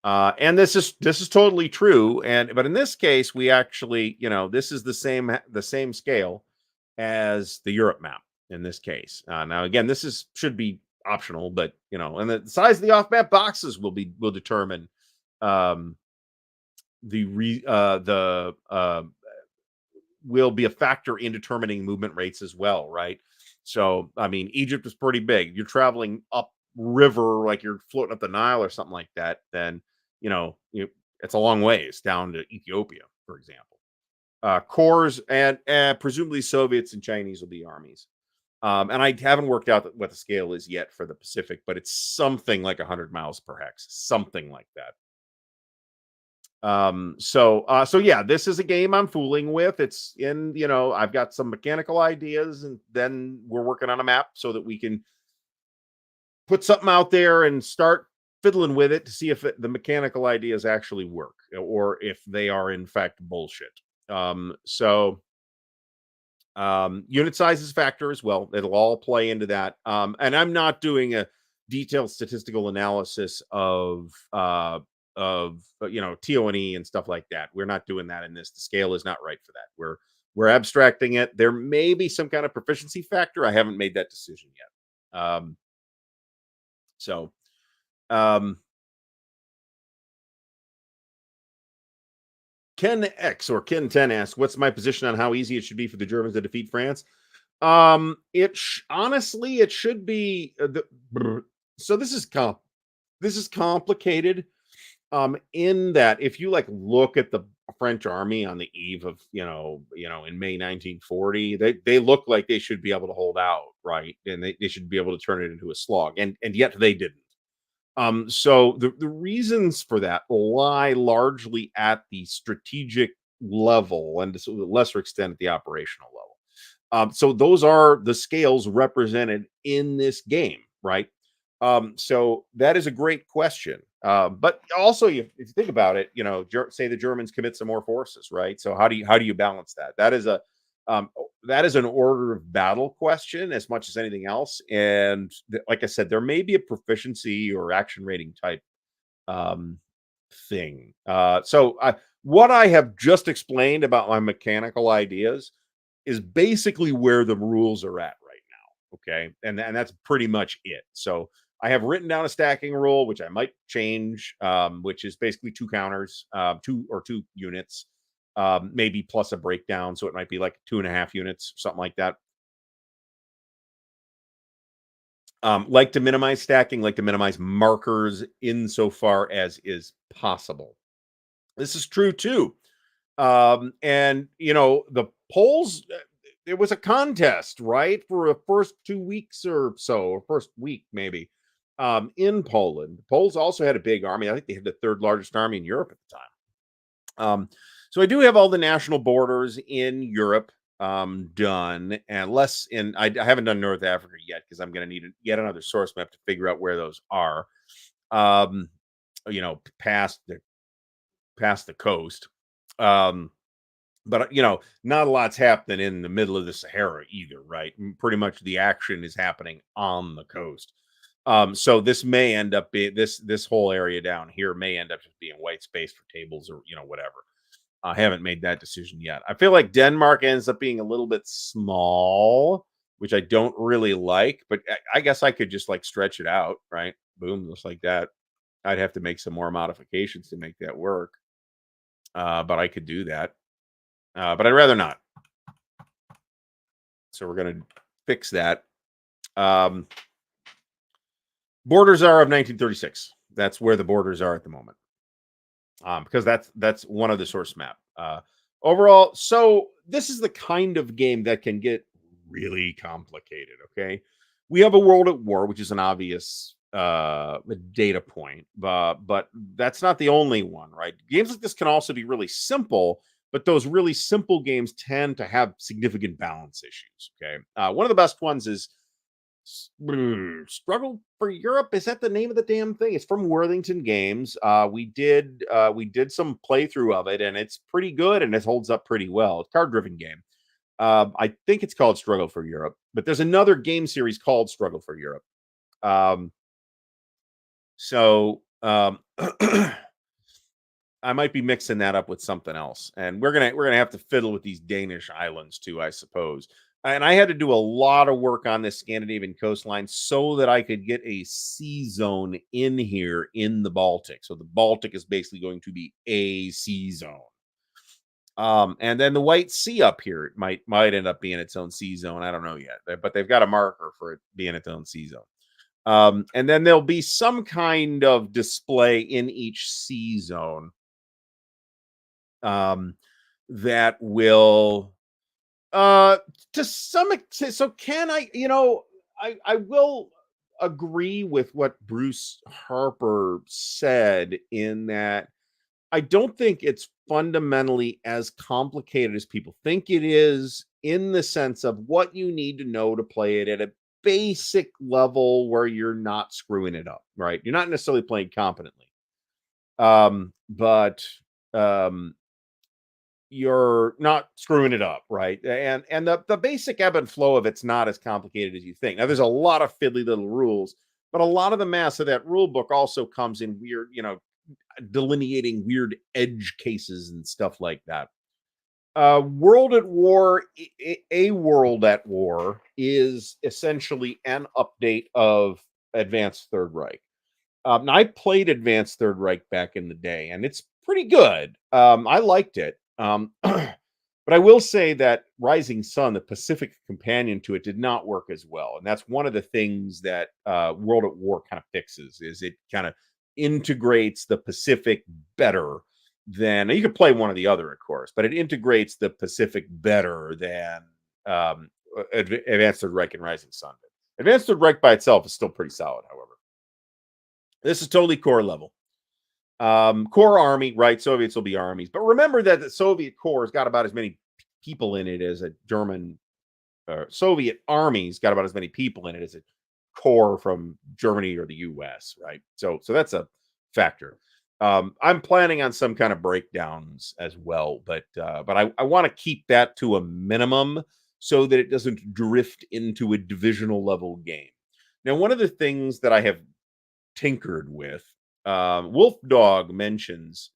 And this is totally true. But in this case, we actually, this is the same scale as the Europe map in this case. Now, again, this is should be optional, but and the size of the off map boxes will determine um, the will be a factor in determining movement rates as well, right? So, I mean, Egypt is pretty big. You're traveling up river, like you're floating up the Nile or something like that, then it's a long ways down to Ethiopia, for example. Cores and presumably Soviets and Chinese will be armies. And I haven't worked out what the scale is yet for the Pacific, but it's something like 100 miles per hex, something like that. So yeah, this is a game I'm fooling with. It's in, I've got some mechanical ideas, and then we're working on a map so that we can put something out there and start fiddling with it to see if the mechanical ideas actually work or if they are in fact bullshit. Unit size is a factor as well. It'll all play into that. And I'm not doing a detailed statistical analysis of TONE and stuff like that. We're not doing that in this. The scale is not right for that. We're abstracting it. There may be some kind of proficiency factor. I haven't made that decision yet. So um Ken X or Ken 10 asks, what's my position on how easy it should be for the Germans to defeat France? Honestly, it should be so this is complicated. In that if you like look at the French army on the eve of in May 1940, they look like they should be able to hold out, right? And they should be able to turn it into a slog, and yet they didn't. So the reasons for that lie largely at the strategic level and to a lesser extent at the operational level. So those are the scales represented in this game, right? So that is a great question. But also, if you think about it, say the Germans commit some more forces, right? So how do you balance that? That is an order of battle question as much as anything else. And like I said, there may be a proficiency or action rating type um, thing. What I have just explained about my mechanical ideas is basically where the rules are at right now. Okay. And that's pretty much it. So I have written down a stacking rule, which I might change, which is basically two counters, two units, maybe plus a breakdown. So it might be like 2.5 units, something like that. Like to minimize stacking, like to minimize markers insofar as is possible. This is true too. And the polls, it was a contest, right? For the first 2 weeks or so, or first week maybe, in Poland. The Poles also had a big army. I think they had the third largest army in Europe at the time. So I do have all the national borders in Europe done, and less in. I haven't done North Africa yet because I'm going to need yet another source map to figure out where those are. Um, past the coast. But not a lot's happening in the middle of the Sahara either, right? Pretty much the action is happening on the coast. So this may end up being this whole area down here may end up just being white space for tables or whatever. I haven't made that decision yet. I feel like Denmark ends up being a little bit small, which I don't really like, but I guess I could just like stretch it out, right? Boom, just like that. I'd have to make some more modifications to make that work. But I could do that. But I'd rather not. So we're going to fix that. Borders are of 1936. That's where the borders are at the moment. Because that's one of the source map. Overall, so this is the kind of game that can get really complicated. Okay, we have a world at war, which is an obvious data point, but that's not the only one, right? Games like this can also be really simple, but those really simple games tend to have significant balance issues. Okay, one of the best ones is Struggle for Europe. Is that the name of the damn thing? It's from Worthington Games. We did some playthrough of it, and it's pretty good, and it holds up pretty well. It's a card-driven game. I think it's called Struggle for Europe, but there's another game series called Struggle for Europe. So I might be mixing that up with something else, and we're gonna have to fiddle with these Danish islands too, I suppose. And I had to do a lot of work on this Scandinavian coastline so that I could get a sea zone in here in the Baltic. So the Baltic is basically going to be a sea zone. And then the White Sea up here might end up being its own sea zone. I don't know yet, but they've got a marker for it being its own sea zone. And then there'll be some kind of display in each sea zone um, that will to some extent. So can I, I will agree with what Bruce Harper said in that I don't think it's fundamentally as complicated as people think it is, in the sense of what you need to know to play it at a basic level where you're not screwing it up, right? You're not necessarily playing competently. But um you're not screwing it up, right? And the basic ebb and flow of it's not as complicated as you think. Now, there's a lot of fiddly little rules, but a lot of the mass of that rule book also comes in weird, delineating weird edge cases and stuff like that. World at War, a World at War is essentially an update of Advanced Third Reich. Now I played Advanced Third Reich back in the day, and it's pretty good. I liked it. But I will say that Rising Sun, the Pacific companion to it, did not work as well. And that's one of the things that World at War kind of fixes, is it kind of integrates the Pacific better than you could play one or the other, of course, but it integrates the Pacific better than Advanced Third Reich and Rising Sun did. Advanced Third Reich by itself is still pretty solid, however. This is totally core level. Core army, right? Soviets will be armies. But remember that the Soviet core has got about as many people in it as a German Soviet army's got about as many people in it as a core from Germany or the US, right? So that's a factor. I'm planning on some kind of breakdowns as well, but I want to keep that to a minimum so that it doesn't drift into a divisional level game. Now, one of the things that I have tinkered with, Wolf Dog mentions,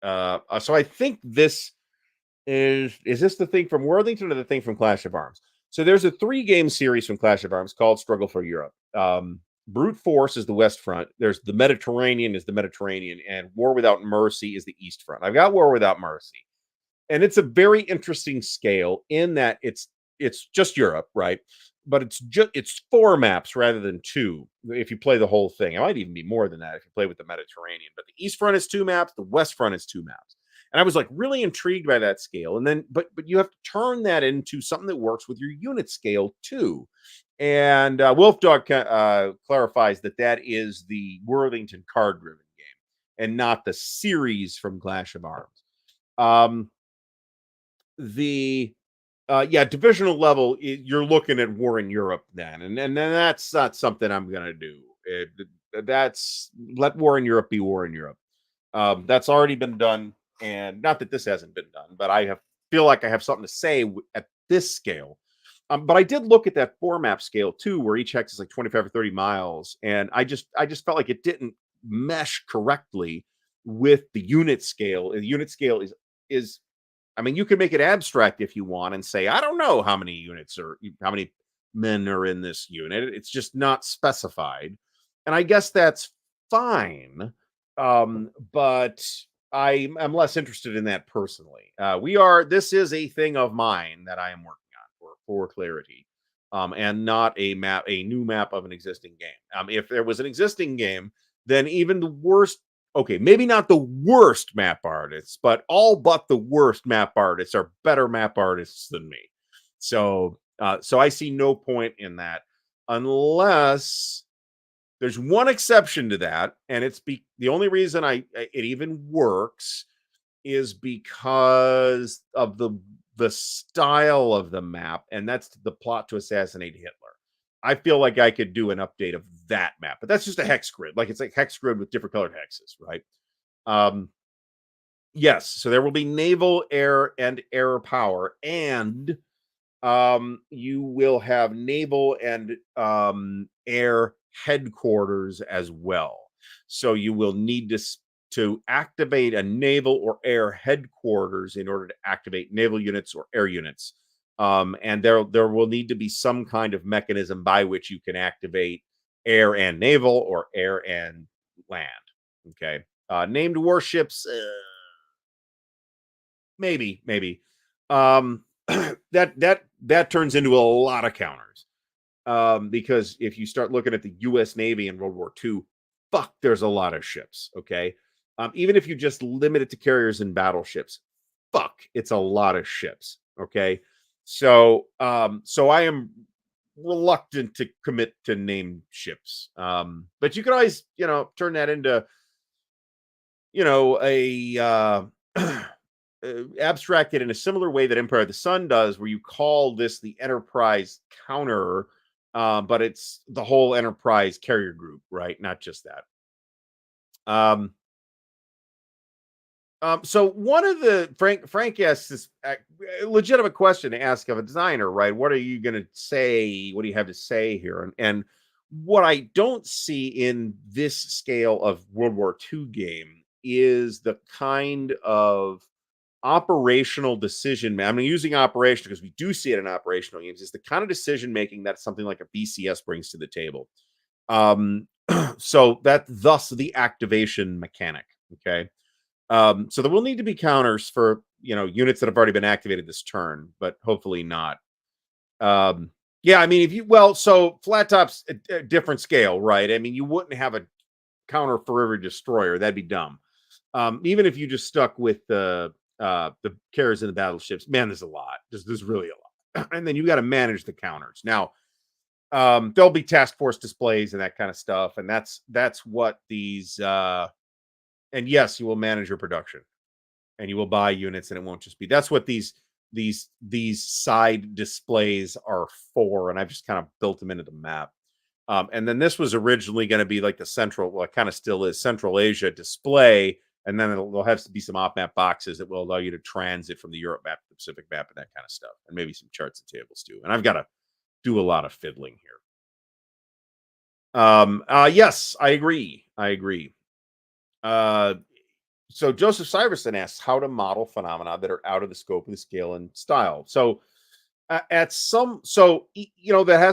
so I think this is this the thing from Worthington or the thing from Clash of Arms? So there's a 3-game series from Clash of Arms called Struggle for Europe. Brute Force is the West Front. There's the Mediterranean is the Mediterranean, and War Without Mercy is the East Front. I've got War Without Mercy, and it's a very interesting scale in that it's just Europe, right? But it's 4 maps rather than 2 if you play the whole thing. It might even be more than that if you play with the Mediterranean. But the East Front is 2 maps, the West Front is 2 maps. And I was like really intrigued by that scale. And then but you have to turn that into something that works with your unit scale too. And Wolf Dog clarifies that that is the Worthington card driven game and not the series from Clash of Arms. The yeah, divisional level, you're looking at War in Europe then, and then that's not something I'm gonna do. That's let War in Europe be War in Europe. That's already been done, and not that this hasn't been done, but I feel like I have something to say at this scale. But I did look at that 4 map scale too, where each hex is like 25 or 30 miles, and I just felt like it didn't mesh correctly with the unit scale. And the unit scale is I mean, you can make it abstract if you want and say, I don't know how many units or how many men are in this unit. It's just not specified. And I guess that's fine. But I'm less interested in that personally. This is a thing of mine that I am working on for clarity. And not a new map of an existing game. If there was an existing game, then even the worst, okay, maybe not the worst map artists, but all but the worst map artists are better map artists than me. So I see no point in that unless there's one exception to that, and the only reason it even works is because of the style of the map, and that's the plot to assassinate Hitler. I feel like I could do an update of that map, but that's just a hex grid. Like it's like hex grid with different colored hexes, right? Yes, so there will be naval, air, and air power, and you will have naval and air headquarters as well. So you will need to activate a naval or air headquarters in order to activate naval units or air units. And there will need to be some kind of mechanism by which you can activate air and naval or air and land. Okay. Named warships, maybe. Um, that turns into a lot of counters. Because if you start looking at the U.S. Navy in World War II, fuck, there's a lot of ships. Okay. Even if you just limit it to carriers and battleships, fuck, it's a lot of ships. Okay. So I am reluctant to commit to named ships. But you could always, turn that into, a abstract it in a similar way that Empire of the Sun does, where you call this the Enterprise counter, but it's the whole Enterprise carrier group, right? Not just that. So one of the Frank asks this legitimate question to ask of a designer, right? What are you going to say? What do you have to say here? And what I don't see in this scale of World War II game is the kind of operational decision. I'm using operation because we do see it in operational games. Is the kind of decision making that something like a BCS brings to the table. So that thus the activation mechanic. Okay. So there will need to be counters for units that have already been activated this turn, but hopefully not. Yeah, I mean, so flat top's a different scale, right? I mean, you wouldn't have a counter for every destroyer. That'd be dumb. Even if you just stuck with the carriers and the battleships, man, there's a lot. There's really a lot. And then you got to manage the counters. Now, there'll be task force displays and that kind of stuff, and that's what these and yes, you will manage your production and you will buy units, and it won't just be that's what these side displays are for. And I've just kind of built them into the map. And then this was originally going to be like the central, well, it kind of still is Central Asia display. And then there'll have to be some off map boxes that will allow you to transit from the Europe map to the Pacific map and that kind of stuff. And maybe some charts and tables too. And I've got to do a lot of fiddling here. Yes, I agree. So Joseph Syverson asks how to model phenomena that are out of the scope of the scale and style. So that has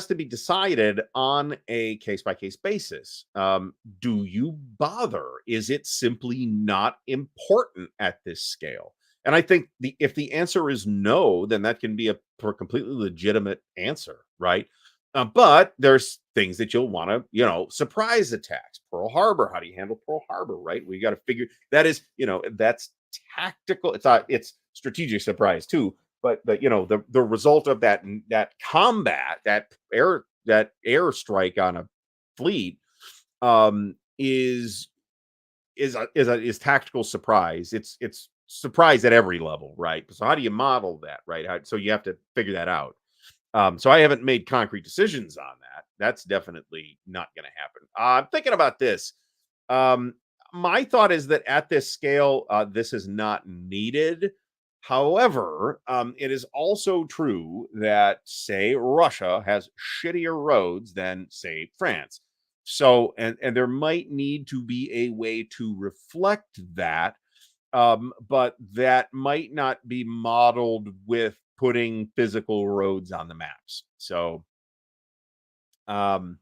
to be decided on a case-by-case basis. Do you bother? Is it simply not important at this scale? And I think if the answer is no, then that can be a completely legitimate answer, right? But there's things that you'll want to, surprise attacks. Pearl Harbor, how do you handle Pearl Harbor, right? We got to figure that is, that's tactical. It's strategic surprise too. But the result of that combat, that airstrike on a fleet, is tactical surprise. It's surprise at every level, right? So how do you model that, right? So you have to figure that out. So I haven't made concrete decisions on that. That's definitely not going to happen. I'm thinking about this. My thought is that at this scale, this is not needed. However, it is also true that, say, Russia has shittier roads than, say, France. So, and there might need to be a way to reflect that, but that might not be modeled with putting physical roads on the maps. So, and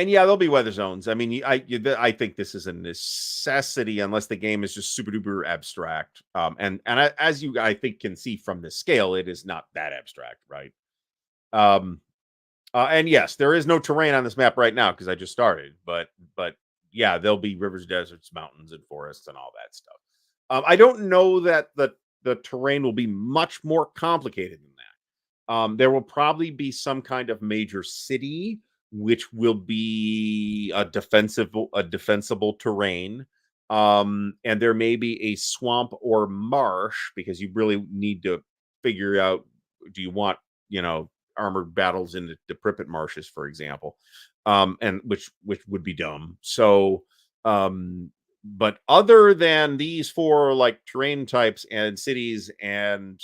yeah, there'll be weather zones. I mean, I think this is a necessity unless the game is just super duper abstract. As you I think can see from the scale, it is not that abstract, right? And yes, there is no terrain on this map right now because I just started, but yeah, there'll be rivers, deserts, mountains, and forests and all that stuff. I don't know that the terrain will be much more complicated than that. There will probably be some kind of major city, which will be a defensible terrain. And there may be a swamp or marsh because you really need to figure out, do you want, armored battles in the Pripyat marshes, for example, and which would be dumb. So, but other than these four like terrain types and cities and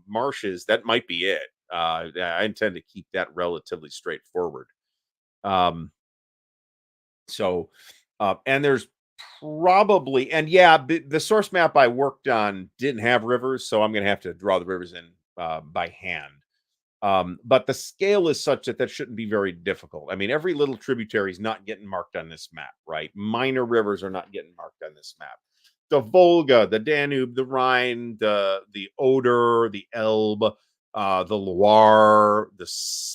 marshes, that might be it. I intend to keep that relatively straightforward. Um, so, and there's probably, and yeah, the source map I worked on didn't have rivers, so I'm going to have to draw the rivers in by hand. But the scale is such that that shouldn't be very difficult. I mean, every little tributary is not getting marked on this map, right? Minor rivers are not getting marked on this map. The Volga, the Danube, the Rhine, the Oder, the Elbe, the Loire,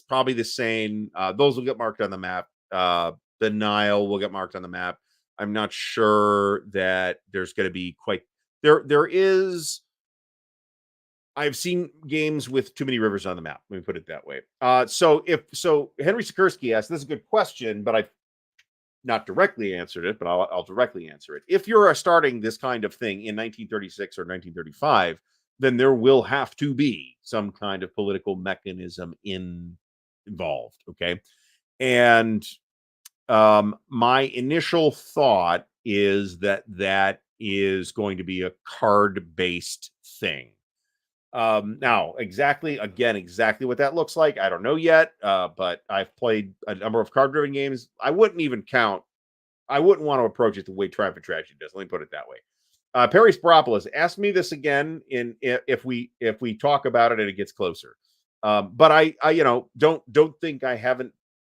probably the Seine. Those will get marked on the map. The Nile will get marked on the map. I'm not sure that there's going to be quite there. There is. I've seen games with too many rivers on the map. Let me put it that way. So Henry Sikorsky asked, this is a good question, but I've not directly answered it, but I'll directly answer it. If you're starting this kind of thing in 1936 or 1935, then there will have to be some kind of political mechanism involved. Okay. And my initial thought is that that is going to be a card based thing. Now, exactly what that looks like, I don't know yet. But I've played a number of card driven games. I wouldn't want to approach it the way Triumph and Tragedy does. Let me put it that way. Perry Sporopoulos asked me this again if we talk about it and it gets closer. But I don't think I haven't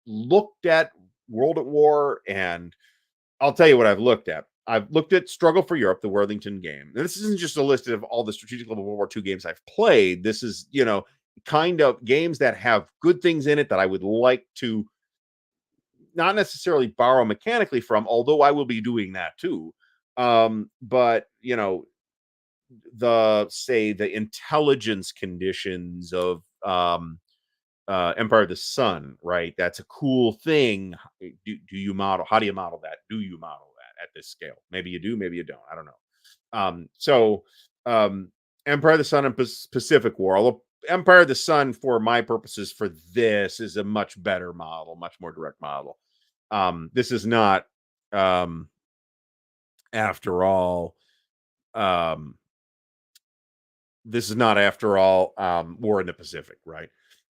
looked at World at War, and I'll tell you what I've looked at. I've looked at Struggle for Europe, the Worthington game. And this isn't just a list of all the strategic level World War II games I've played. This is, kind of games that have good things in it that I would like to not necessarily borrow mechanically from, although I will be doing that too. But the intelligence conditions of Empire of the Sun, right? That's a cool thing. Do you model? How do you model that? Do you model that at this scale? Maybe you do, maybe you don't. I don't know. So Empire of the Sun and Pacific War. Although Empire of the Sun, for my purposes, for this is a much better model, much more direct model. This is not, after all, War in the Pacific, right?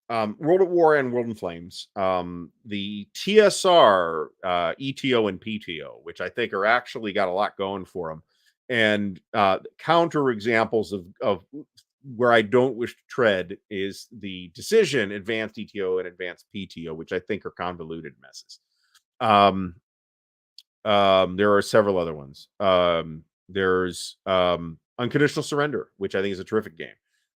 World at War and World in Flames, the TSR, ETO, and PTO, which I think are actually got a lot going for them, and counter examples of where I don't wish to tread is the Decision, Advanced ETO, and Advanced PTO, which I think are convoluted messes. There are several other ones. There's Unconditional Surrender, which I think is a terrific game.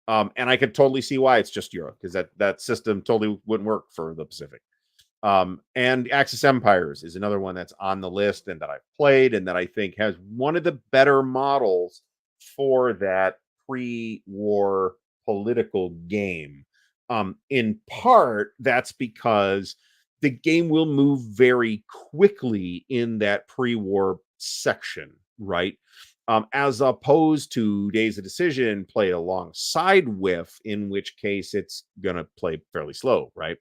And I could totally see why it's just Europe, because that system totally wouldn't work for the Pacific. And Axis Empires is another one that's on the list and that I've played and that I think has one of the better models for that pre-war political game. In part, that's because the game will move very quickly in that pre-war section, right? As opposed to Days of Decision played alongside with, in which case it's going to play fairly slow, right?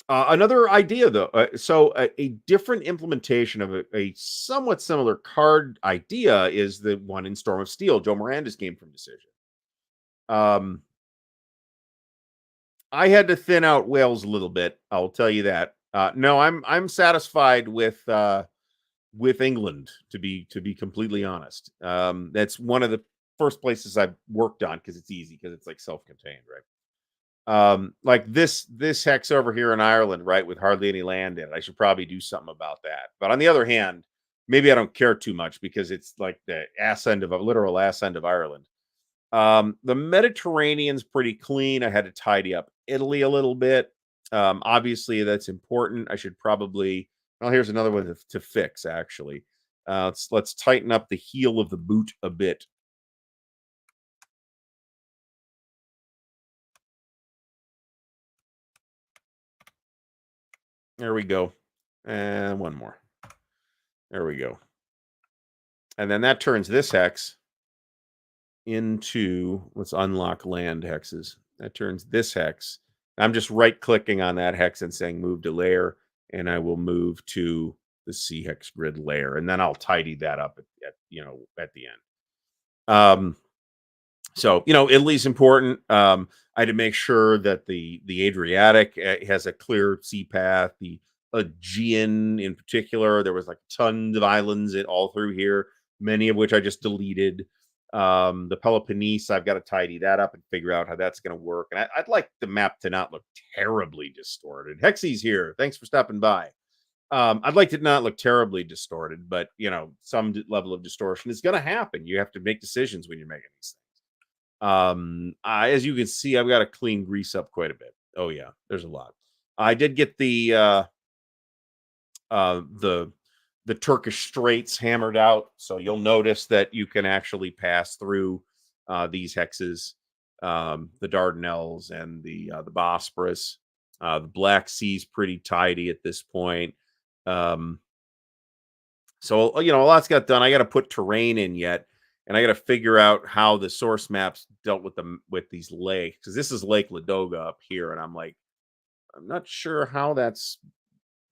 Another idea, though, a different implementation of a somewhat similar card idea is the one in Storm of Steel, Joe Miranda's game from Decision. I had to thin out Wales a little bit, I'll tell you that. No, I'm satisfied with England, to be completely honest. That's one of the first places I've worked on because it's easy, because it's like self-contained, right? Like this hex over here in Ireland, right, with hardly any land in it. I should probably do something about that. But on the other hand, maybe I don't care too much because it's like the literal ass end of Ireland. The Mediterranean's pretty clean. I had to tidy up Italy a little bit. Obviously that's important. I should probably, well, here's another one to fix, actually. Let's tighten up the heel of the boot a bit. There we go. And one more. There we go. And then that turns this hex into, let's unlock land hexes. That turns this hex. I'm just right clicking on that hex and saying move to layer, and I will move to the C hex grid layer, and then I'll tidy that up at the end. So, Italy's important. I had to make sure that the Adriatic has a clear sea path. The Aegean, in particular, there was like tons of islands all through here, many of which I just deleted. The Peloponnese, I've got to tidy that up and figure out how that's going to work. And I'd like the map to not look terribly distorted. Hexy's here. Thanks for stopping by. I'd like it to not look terribly distorted, but some level of distortion is going to happen. You have to make decisions when you're making these things. As you can see, I've got to clean grease up quite a bit. Oh yeah, there's a lot. I did get uh the the Turkish Straits hammered out, so you'll notice that you can actually pass through these hexes, the Dardanelles and the Bosporus. The Black Sea's pretty tidy at this point. Um, so a lot's got done. I got to put terrain in yet, and I got to figure out how the source maps dealt with these lakes, because this is Lake Ladoga up here, and I'm like, I'm not sure how that's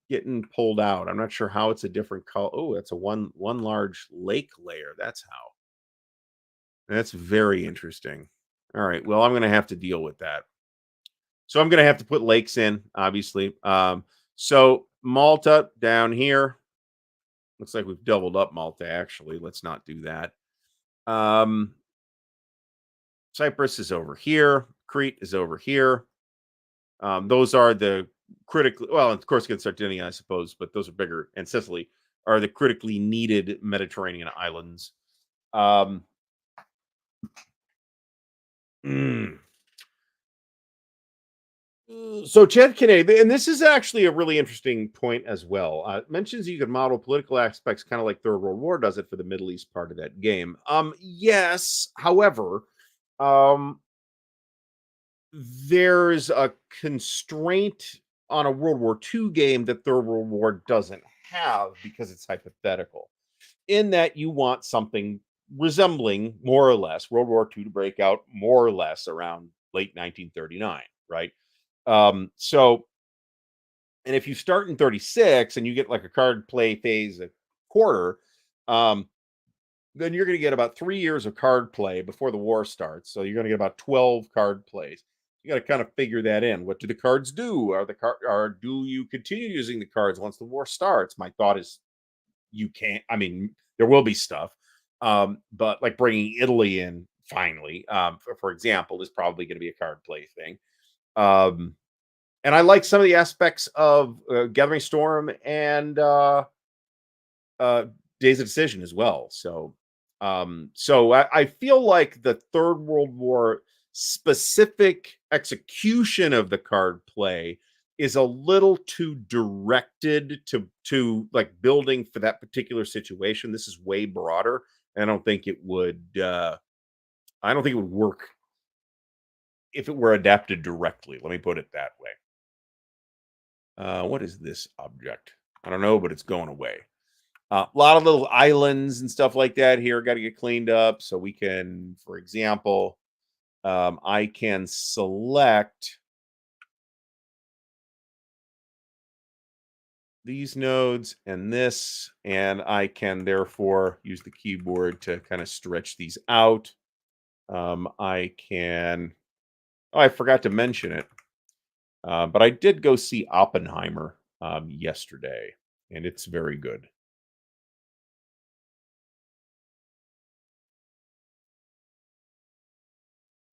getting pulled out. I'm not sure how it's a different color. Oh, that's a one large lake layer. That's how. That's very interesting. All right. Well, I'm going to have to deal with that. So I'm going to have to put lakes in, obviously. So Malta down here. Looks like we've doubled up Malta, actually. Let's not do that. Cyprus is over here. Crete is over here. Those are the critically, well, of course, against Sardinia, I suppose, but those are bigger. And Sicily are the critically needed Mediterranean islands. Mm. So Chad Kinney, and this is actually a really interesting point as well. It mentions you can model political aspects kind of like Third World War does it for the Middle East part of that game. Yes, however, um, there's a constraint on a World War II game that Third World War doesn't have because it's hypothetical. In that you want something resembling more or less World War II to break out more or less around late 1939, right? So, and if you start in 36 and you get like a card play phase a quarter, um, then you're going to get about 3 years of card play before the war starts. So you're going to get about 12 card plays. You got to kind of figure that in. What do the cards do? Or do you continue using the cards once the war starts? My thought is you can't. I mean, there will be stuff, but like bringing Italy in finally, for example, is probably going to be a card play thing. And I like some of the aspects of Gathering Storm and uh, Days of Decision as well. So I feel like the Third World War specific execution of the card play is a little too directed to like building for that particular situation. This is way broader. I don't think it would. I don't think it would work if it were adapted directly. Let me put it that way. What is this object? I don't know, but it's going away. A lot of little islands and stuff like that here got to get cleaned up. So we can, for example, I can select these nodes and this, and I can therefore use the keyboard to kind of stretch these out. I can, oh, I forgot to mention it, but I did go see Oppenheimer yesterday, and it's very good.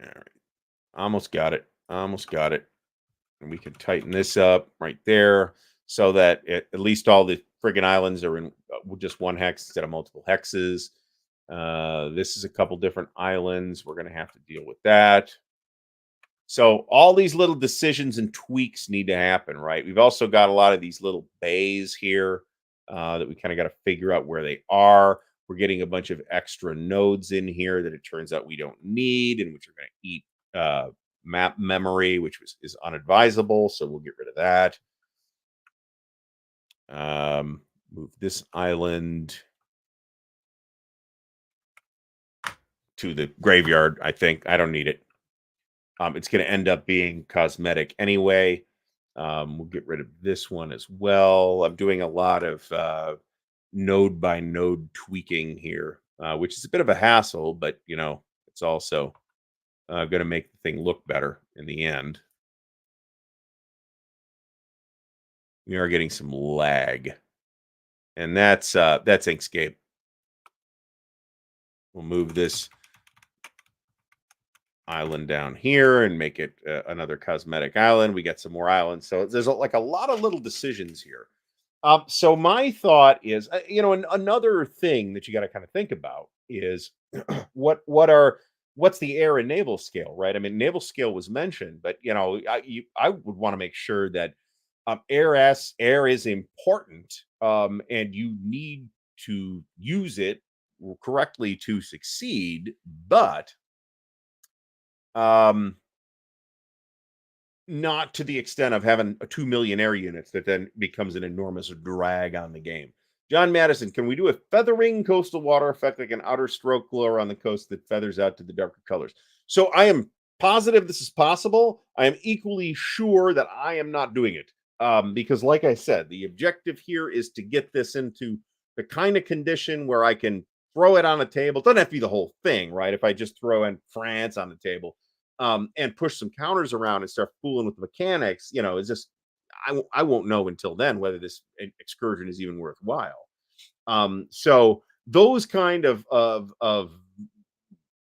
All right. Almost got it. Almost got it. And we can tighten this up right there so that at least all the friggin' islands are in just one hex instead of multiple hexes. This is a couple different islands. We're going to have to deal with that. So all these little decisions and tweaks need to happen, right? We've also got a lot of these little bays here that we kind of got to figure out where they are. We're getting a bunch of extra nodes in here that it turns out we don't need and which are going to eat map memory, which is unadvisable. So we'll get rid of that. Move this island to the graveyard. I think I don't need it. It's going to end up being cosmetic anyway. We'll get rid of this one as well. I'm doing a lot of node by node tweaking here, which is a bit of a hassle, but it's also going to make the thing look better in the end. We are getting some lag, and that's Inkscape. We'll move this island down here and make it another cosmetic island. We got some more islands, so there's like a lot of little decisions here. So my thought is, another thing that you got to kind of think about is what's the air and naval scale, right? I mean, naval scale was mentioned, but I would want to make sure that air is important, and you need to use it correctly to succeed, but um not to the extent of having a 2 million air units that then becomes an enormous drag on the game. John Madison, can we do a feathering coastal water effect like an outer stroke glower on the coast that feathers out to the darker colors? So I am positive this is possible. I am equally sure that I am not doing it. Because like I said, the objective here is to get this into the kind of condition where I can throw it on a table. It doesn't have to be the whole thing, right? If I just throw in France on the table, and push some counters around and start fooling with the mechanics, it's just I won't know until then whether this excursion is even worthwhile. So those kind of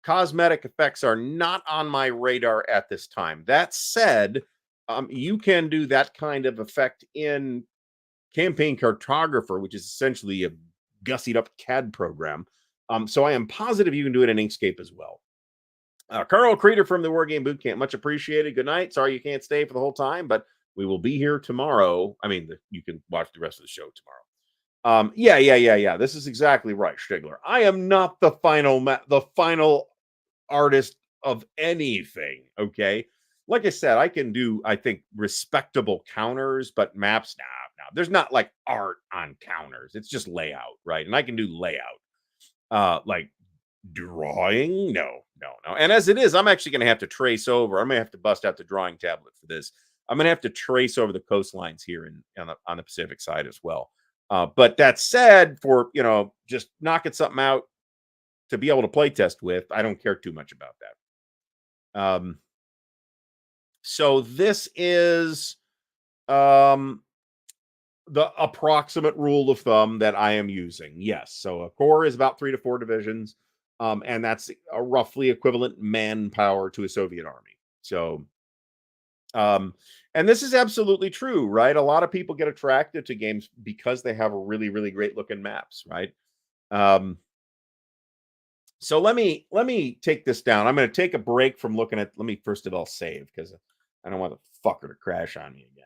cosmetic effects are not on my radar at this time. That said, you can do that kind of effect in Campaign Cartographer, which is essentially a gussied up CAD program. So I am positive you can do it in Inkscape as well. Carl Creeder from the Wargame Bootcamp, much appreciated. Good night. Sorry you can't stay for the whole time, but we will be here tomorrow. I mean, you can watch the rest of the show tomorrow. Yeah. This is exactly right, Stigler. I am not the final artist of anything. Okay, like I said, I can do, I think, respectable counters, but maps, nah. There's not like art on counters. It's just layout, right? And I can do layout. Like drawing, no. And as it is, I'm actually going to have to trace over. I'm going to have to bust out the drawing tablet for this. I'm going to have to trace over the coastlines here on the Pacific side as well. But that said, for just knocking something out to be able to play test with, I don't care too much about that. So this is the approximate rule of thumb that I am using. Yes, so a corps is about 3 to 4 divisions. And that's a roughly equivalent manpower to a Soviet army. So, and this is absolutely true, right? A lot of people get attracted to games because they have really, really great looking maps, right? So let me take this down. I'm going to take a break from looking at. Let me first of all save because I don't want the fucker to crash on me again.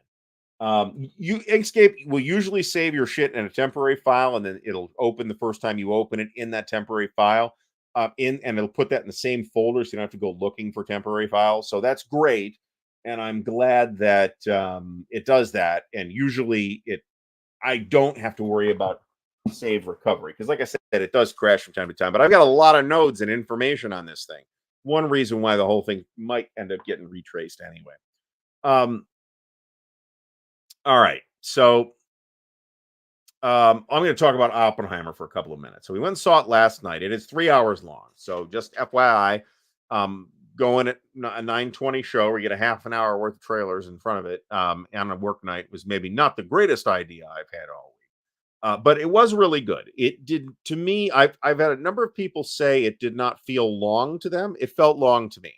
Inkscape will usually save your shit in a temporary file, and then it'll open the first time you open it in that temporary file. And it'll put that in the same folder, so you don't have to go looking for temporary files. So that's great, and I'm glad that it does that. And usually, I don't have to worry about save recovery because, like I said, it does crash from time to time. But I've got a lot of nodes and information on this thing. One reason why the whole thing might end up getting retraced anyway. All right, so I'm going to talk about Oppenheimer for a couple of minutes. So we went and saw it last night. It is 3 hours long. So just FYI, going at a 9:20 show where you get a half an hour worth of trailers in front of it on a work night was maybe not the greatest idea I've had all week. But it was really good. It did, to me, I've had a number of people say it did not feel long to them. It felt long to me.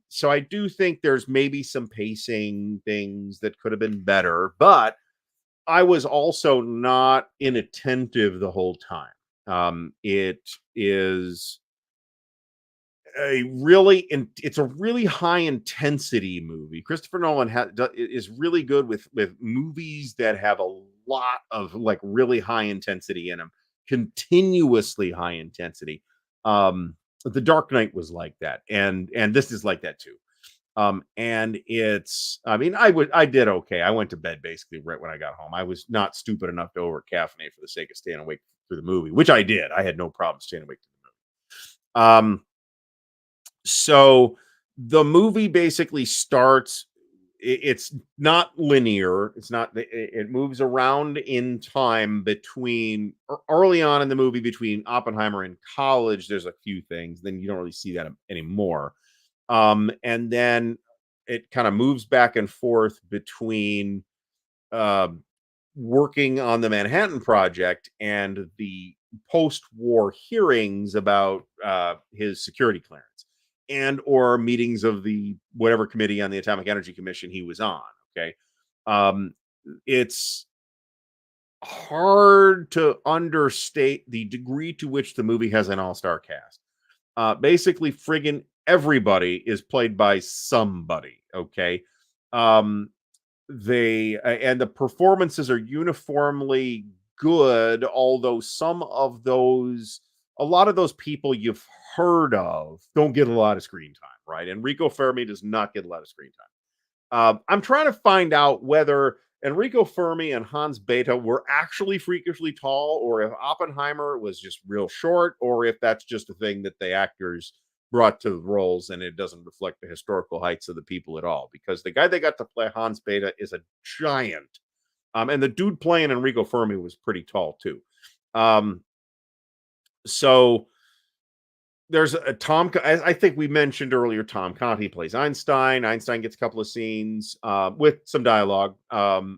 So I do think there's maybe some pacing things that could have been better, but I was also not inattentive the whole time. It is it's a really high intensity movie. Christopher Nolan is really good with movies that have a lot of like really high intensity in them, continuously high intensity. The Dark Knight was like that, and this is like that too. And I mean, I did okay. I went to bed basically right when I got home. I was not stupid enough to over caffeinate for the sake of staying awake through the movie, which I did. I had no problem staying awake through the movie. So the movie basically starts it's not linear. It's not. It moves around in time between early on in the movie between Oppenheimer and college. There's a few things. Then you don't really see that anymore. And then it kind of moves back and forth between uh, working on the Manhattan Project and the post-war hearings about his security clearance and or meetings of the whatever committee on the Atomic Energy Commission he was on. Okay, um, it's hard to understate the degree to which the movie has an all-star cast. Basically, friggin' everybody is played by somebody. Okay, um, and the performances are uniformly good, although a lot of those people you've heard of don't get a lot of screen time, right? Enrico Fermi does not get a lot of screen time. I'm trying to find out whether Enrico Fermi and Hans Bethe were actually freakishly tall, or if Oppenheimer was just real short, or if that's just a thing that the actors brought to the roles and it doesn't reflect the historical heights of the people at all. Because the guy they got to play Hans Bethe is a giant, and the dude playing Enrico Fermi was pretty tall too. Um, so there's a I think we mentioned earlier Tom Conti plays Einstein. Einstein gets a couple of scenes with some dialogue. Kenneth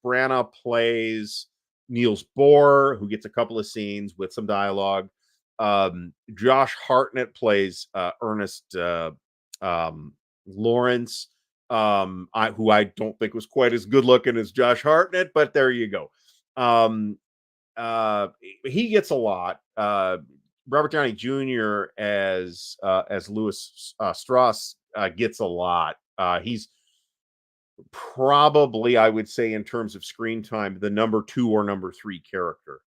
Branagh plays Niels Bohr, who gets a couple of scenes with some dialogue. Josh Hartnett plays Ernest Lawrence, who I don't think was quite as good looking as Josh Hartnett, but there you go. He gets a lot. Robert Downey Jr. as Louis Strauss gets a lot. He's probably, I would say, in terms of screen time, the number 2 or number 3 character.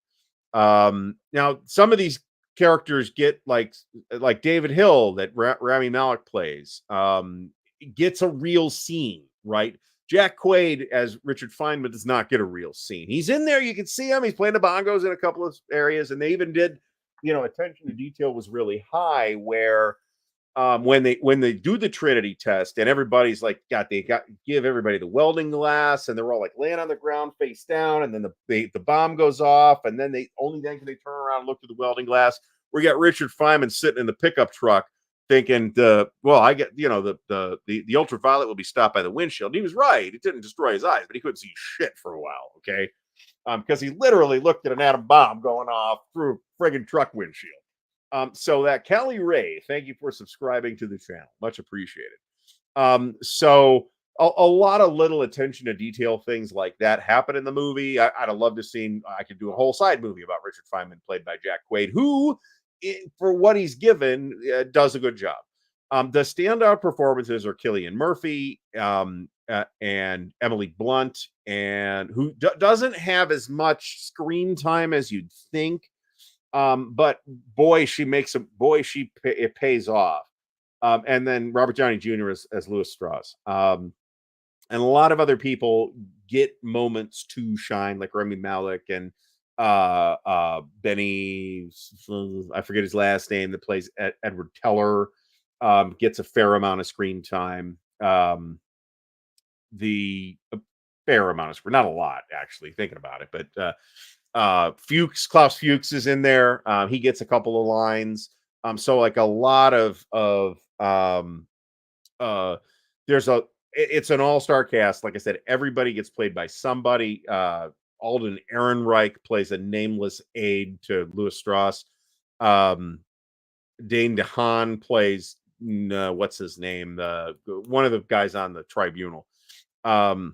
Now, some of these characters get like David Hill that Rami Malek plays, gets a real scene, right? Jack Quaid as Richard Feynman does not get a real scene. He's in there, you can see him. He's playing the bongos in a couple of areas, and they even did, attention to detail was really high. Where when they do the Trinity test, and everybody's like, give everybody the welding glass, and they're all like laying on the ground face down, and then the bomb goes off, and then they only then can they turn around and look through the welding glass. We got Richard Feynman sitting in the pickup truck thinking I get the ultraviolet will be stopped by the windshield. And he was right; it didn't destroy his eyes, but he couldn't see shit for a while. Okay, because he literally looked at an atom bomb going off through a friggin' truck windshield. So that Callie Ray, thank you for subscribing to the channel. Much appreciated. So a lot of little attention to detail things like that happen in the movie. I'd have loved to seen, I could do a whole side movie about Richard Feynman played by Jack Quaid, who, for what he's given, does a good job. The standout performances are Cillian Murphy and Emily Blunt, and who doesn't have as much screen time as you'd think. But boy, it pays off. And then Robert Downey Jr. as Louis Strauss. And a lot of other people get moments to shine, like Rami Malek and Benny, I forget his last name, that plays Edward Teller, gets a fair amount of screen time. The fair amount of screen, not a lot actually, thinking about it, but Klaus Fuchs is in there. He gets a couple of lines. So like a lot of it's an all-star cast. Like I said, everybody gets played by somebody. Alden Ehrenreich plays a nameless aide to Louis Strauss. Dane DeHaan plays what's his name? One of the guys on the tribunal. Well,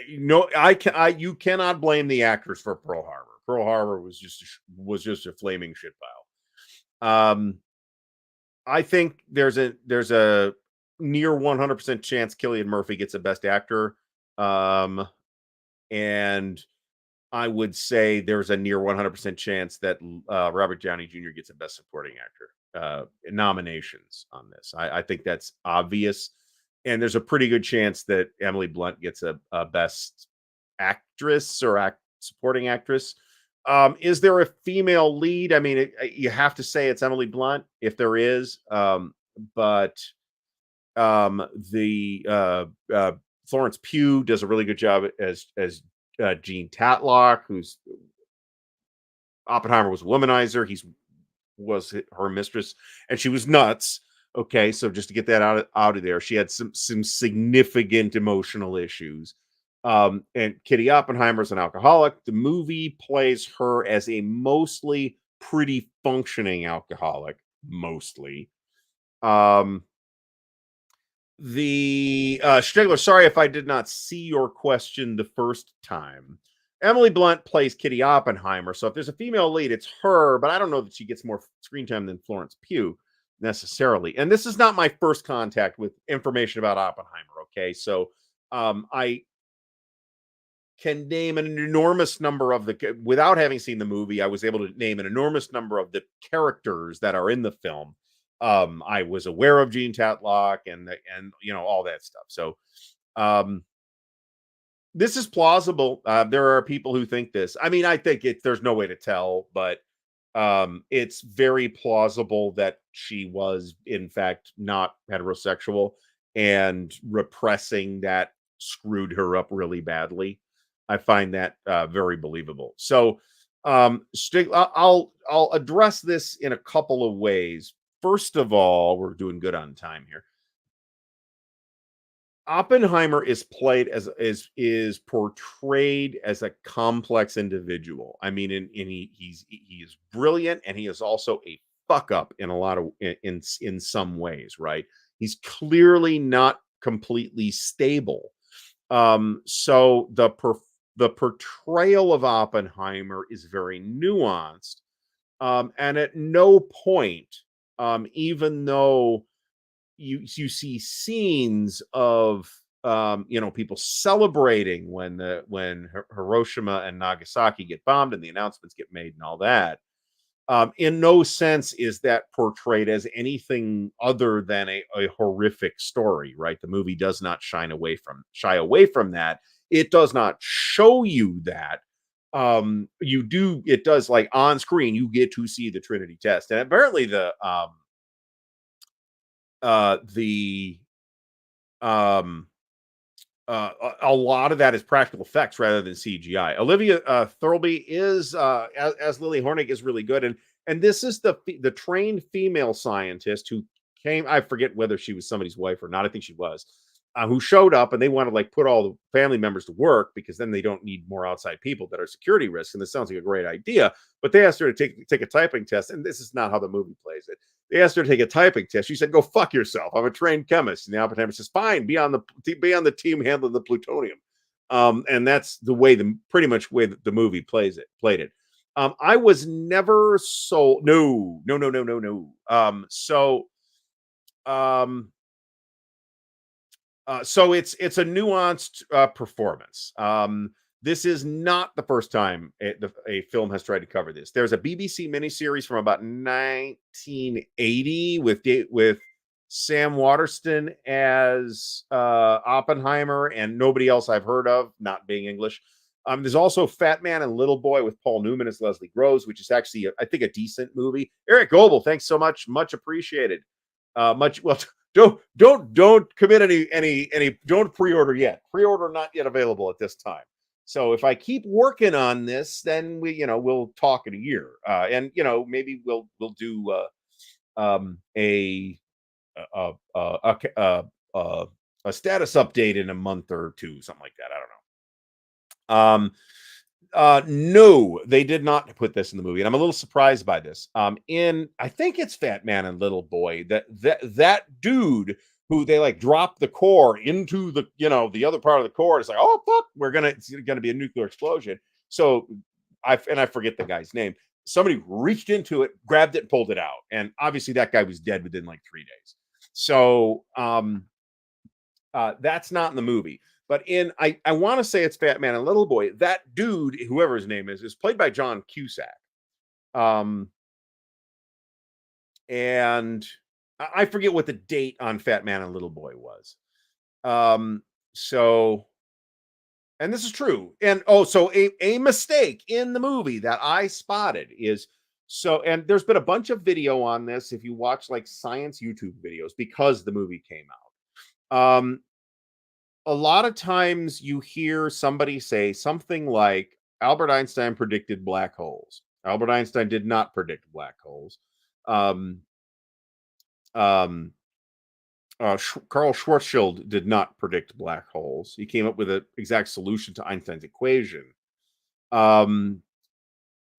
you cannot blame the actors for Pearl Harbor. Pearl Harbor was just a flaming shit pile. I think there's a near 100% chance Cillian Murphy gets a Best Actor, and I would say there's a near 100% chance that Robert Downey Jr. gets a Best Supporting Actor nominations on this. I think that's obvious. And there's a pretty good chance that Emily Blunt gets a Best Actress or Supporting Actress. Is there a female lead? I mean, you have to say it's Emily Blunt if there is. But The Florence Pugh does a really good job as Jean Tatlock, who's Oppenheimer was a womanizer. Was her mistress, and she was nuts. Okay, so just to get that out of there, she had some significant emotional issues. And Kitty Oppenheimer's an alcoholic. The movie plays her as a mostly pretty functioning alcoholic, mostly. Um, the Stigler, sorry if I did not see your question the first time. Emily Blunt plays Kitty Oppenheimer. So if there's a female lead, it's her, but I don't know that she gets more screen time than Florence Pugh necessarily. And this is not my first contact with information about Oppenheimer. Okay. So I can name an enormous number of without having seen the movie, I was able to name an enormous number of the characters that are in the film. I was aware of Gene Tatlock and all that stuff. So um this is plausible. There are people who think this. I mean, I think there's no way to tell, but it's very plausible that she was in fact not heterosexual, and repressing that screwed her up really badly. I find that very believable. So I'll address this in a couple of ways. First of all, we're doing good on time here. Oppenheimer is played as is portrayed as a complex individual. I mean, and he is brilliant, and he is also a fuck up in a lot of in some ways, right? He's clearly not completely stable. So the portrayal of Oppenheimer is very nuanced. And at no point, even though you see scenes of people celebrating when Hiroshima and Nagasaki get bombed and the announcements get made and all that. In no sense is that portrayed as anything other than a horrific story, right? The movie does not shy away from that. It does not show you that. It does, like, on screen you get to see the Trinity test, and apparently the um a lot of that is practical effects rather than CGI. Olivia Thirlby is as Lily Hornig is really good, and this is the trained female scientist who came. I forget whether she was somebody's wife or not. I think she was. Who showed up, and they want to, like, put all the family members to work because then they don't need more outside people that are security risks. And this sounds like a great idea, but they asked her to take a typing test, and this is not how the movie plays it. They asked her to take a typing test. She said, "Go fuck yourself. I'm a trained chemist." And the Oppenheimer says, "Fine, be on the team handling the plutonium." And that's the way pretty much way that the movie played it. I was never sold. No, no, no, no, no, no. Um, so it's a nuanced performance. This is not the first time a film has tried to cover this. There's a BBC miniseries from about 1980 with Sam Waterston as Oppenheimer and nobody else I've heard of, not being English. There's also Fat Man and Little Boy with Paul Newman as Leslie Groves, which is actually, I think, a decent movie. Eric Goebel, thanks so much appreciated. Much well. Don't commit any. Don't pre-order yet. Pre-order not yet available at this time. So if I keep working on this, then we'll talk in a year, and maybe we'll do a a a, a a a status update in a month or two, something like that. I don't know. No, they did not put this in the movie, and I'm a little surprised by this. In I think it's Fat Man and Little Boy, that dude who they, like, drop the core into the other part of the core. It's like, oh fuck, it's gonna be a nuclear explosion. So I forget the guy's name. Somebody reached into it, grabbed it, and pulled it out, and obviously that guy was dead within like 3 days. So that's not in the movie. But I want to say it's Fat Man and Little Boy. That dude, whoever his name is played by John Cusack. Um, and I forget what the date on Fat Man and Little Boy was. So, and this is true. And so a mistake in the movie that I spotted is and there's been a bunch of video on this if you watch, like, science YouTube videos, because the movie came out. Um, a lot of times you hear somebody say something like Albert Einstein predicted black holes. Albert Einstein did not predict black holes. Um, um, Carl Schwarzschild did not predict black holes. He came up with an exact solution to Einstein's equation. Um,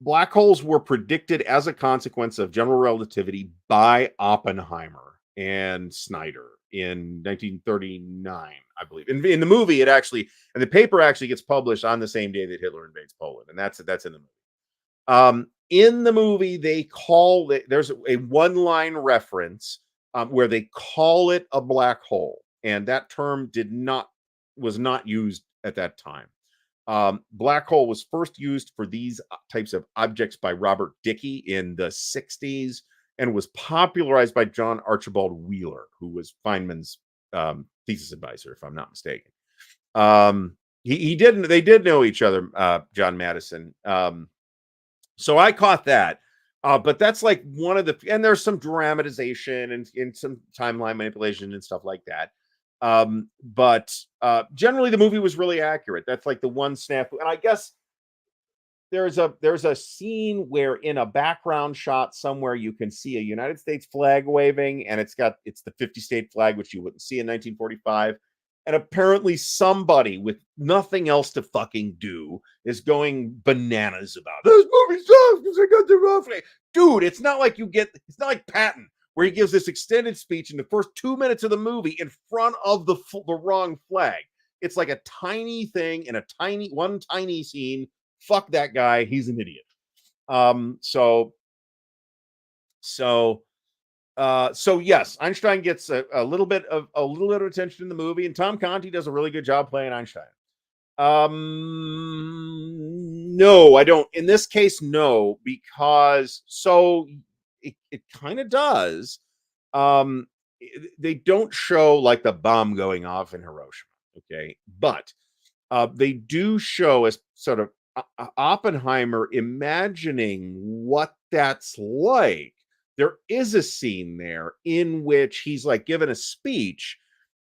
Black holes were predicted as a consequence of general relativity by Oppenheimer and Snyder in 1939, I believe. In the movie, it actually, and the paper actually gets published on the same day that Hitler invades Poland, and that's in the movie. In the movie, they call it, there's a one line reference where they call it a black hole, and that term was not used at that time. Black hole was first used for these types of objects by Robert Dickey in the 60s and was popularized by John Archibald Wheeler, who was Feynman's thesis advisor, if I'm not mistaken. He didn't, they did know each other, John Madison. So I caught that. But that's like one of the, and there's some dramatization and some timeline manipulation and stuff like that. But generally the movie was really accurate. That's like the one snafu. And I guess there's a scene where in a background shot somewhere you can see a United States flag waving, and it's the 50 state flag, which you wouldn't see in 1945. And apparently somebody with nothing else to fucking do is going bananas about this movie sucks because I got the wrong flag. Dude, it's not like Patton, where he gives this extended speech in the first 2 minutes of the movie in front of the wrong flag. It's like a tiny thing in a tiny scene. Fuck that guy. He's an idiot. So yes, Einstein gets a little bit of attention in the movie, and Tom Conti does a really good job playing Einstein. No, I don't. In this case, no, because it kind of does. They don't show like the bomb going off in Hiroshima, okay, but they do show as sort of Oppenheimer imagining what that's like. There is a scene there in which he's like given a speech,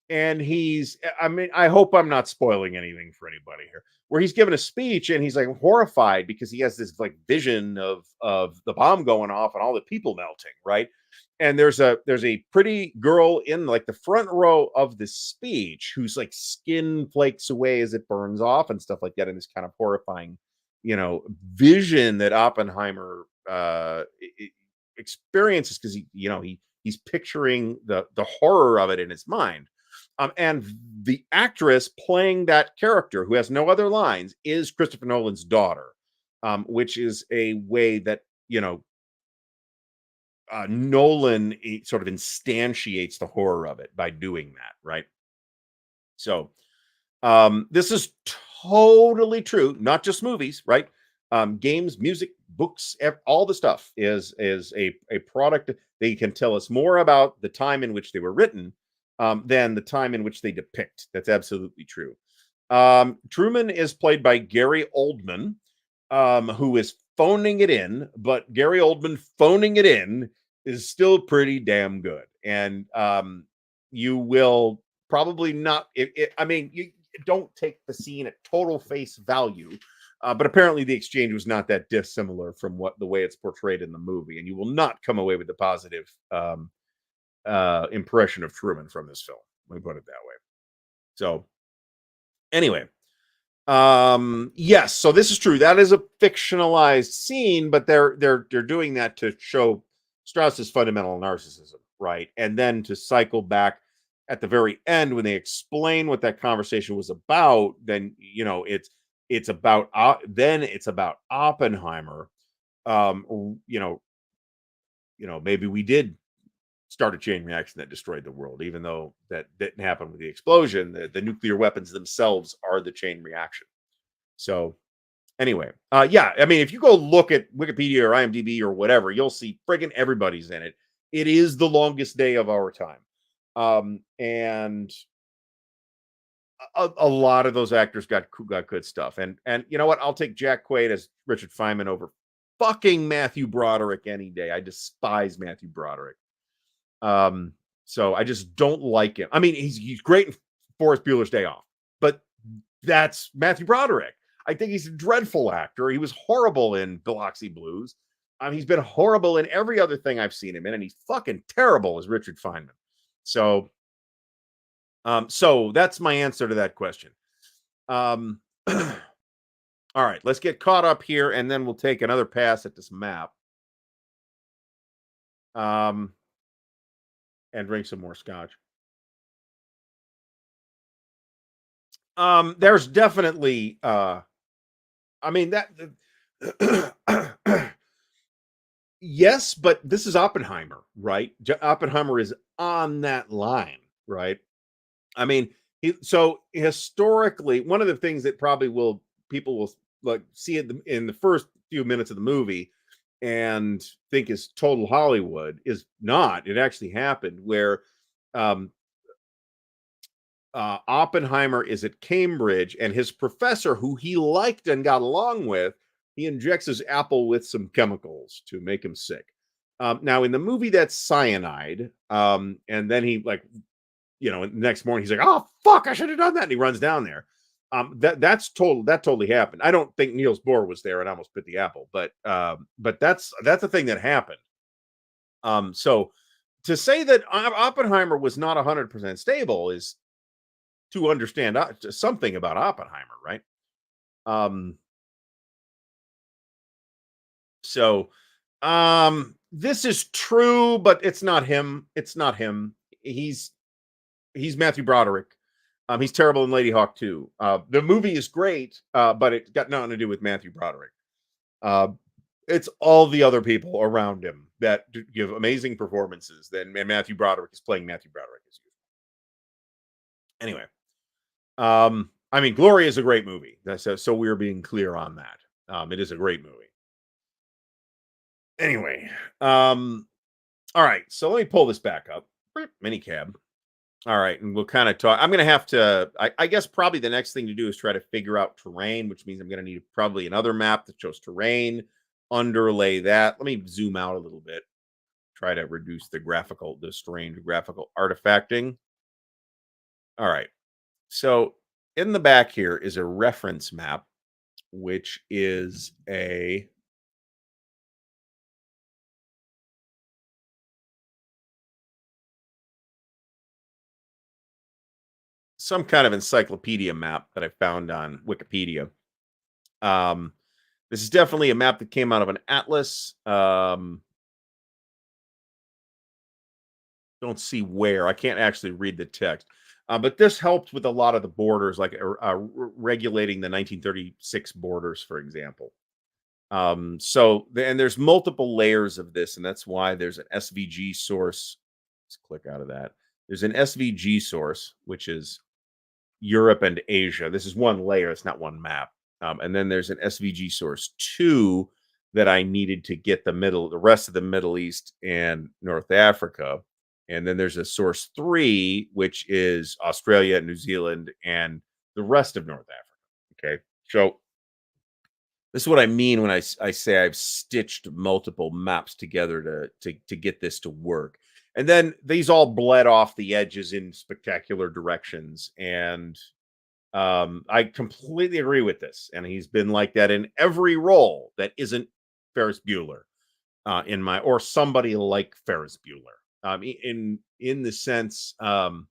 and I mean, I hope I'm not spoiling anything for anybody here, where he's given a speech and he's like horrified because he has this like vision of the bomb going off and all the people melting, right? And there's a pretty girl in like the front row of the speech who's like skin flakes away as it burns off and stuff like that, in this kind of horrifying, vision that Oppenheimer experiences, because he's picturing the horror of it in his mind. And the actress playing that character, who has no other lines, is Christopher Nolan's daughter, which is a way that Nolan sort of instantiates the horror of it by doing that, right? So this is totally true, not just movies, right? Games, music, books, all the stuff is a product. They can tell us more about the time in which they were written than the time in which they depict. That's absolutely true. Truman is played by Gary Oldman, who is phoning it in, but Gary Oldman phoning it in is still pretty damn good. And you will probably not, I mean, you don't take the scene at total face value, but apparently the exchange was not that dissimilar from the way it's portrayed in the movie, and you will not come away with the positive impression of Truman from this film. Let me put it that way. So anyway, yes, so this is true. That is a fictionalized scene, but they're doing that to show Strauss's fundamental narcissism, right? And then to cycle back at the very end when they explain what that conversation was about, then it's about Oppenheimer. Maybe we did start a chain reaction that destroyed the world, even though that didn't happen with the explosion. The nuclear weapons themselves are the chain reaction. So anyway, yeah, I mean, if you go look at Wikipedia or IMDb or whatever, you'll see friggin' everybody's in it. It is the longest day of our time. And a lot of those actors got good stuff. And you know what? I'll take Jack Quaid as Richard Feynman over fucking Matthew Broderick any day. I despise Matthew Broderick. So I just don't like him. I mean, he's great in Forrest Bueller's Day Off, but that's Matthew Broderick. I think he's a dreadful actor. He was horrible in Biloxi Blues. He's been horrible in every other thing I've seen him in, and he's fucking terrible as Richard Feynman. So, so that's my answer to that question. All right, let's get caught up here, and then we'll take another pass at this map. And drink some more scotch. There's definitely I mean that yes, but this is Oppenheimer, right? Oppenheimer is on that line, right? I mean, so historically, one of the things that probably will people will like see it in the first few minutes of the movie and think is total Hollywood is not. It actually happened where um, Oppenheimer is at Cambridge, and his professor, who he liked and got along with, he injects his apple with some chemicals to make him sick. Now, in the movie, that's cyanide, and then he like, the next morning he's like, "Oh fuck, I should have done that," and he runs down there. That totally happened. I don't think Niels Bohr was there and almost bit the apple, but that's a thing that happened. So to say that Oppenheimer was not 100% stable is to understand something about Oppenheimer, right? So this is true, but it's not him. It's not him. He's Matthew Broderick. He's terrible in Lady Hawk 2. The movie is great, but it got nothing to do with Matthew Broderick. It's all the other people around him that give amazing performances. Then Matthew Broderick is playing Matthew Broderick as usual. Anyway, I mean, Glory is a great movie. So we're being clear on that. It is a great movie. Anyway, all right. So let me pull this back up. Minicab. All right, and we'll kind of talk. I'm going to have to. I guess probably the next thing to do is try to figure out terrain, which means I'm going to need probably another map that shows terrain. Underlay that. Let me zoom out a little bit. Try to reduce the strange graphical artifacting. All right. So in the back here is a reference map, which is some kind of encyclopedia map that I found on Wikipedia. This is definitely a map that came out of an atlas. Don't see where. I can't actually read the text. But this helped with a lot of the borders, like regulating the 1936 borders, for example. And there's multiple layers of this, and that's why there's an SVG source. Let's click out of that. There's an SVG source, which is Europe and Asia. This is one layer, it's not one map. And then there's an SVG source 2 that I needed to get the rest of the Middle East and North Africa. And then there's a source 3, which is Australia, New Zealand, and the rest of North Africa. Okay. So this is what I mean when I say I've stitched multiple maps together to get this to work. And then these all bled off the edges in spectacular directions. And I completely agree with this. And he's been like that in every role that isn't Ferris Bueller, or somebody like Ferris Bueller. In the sense, and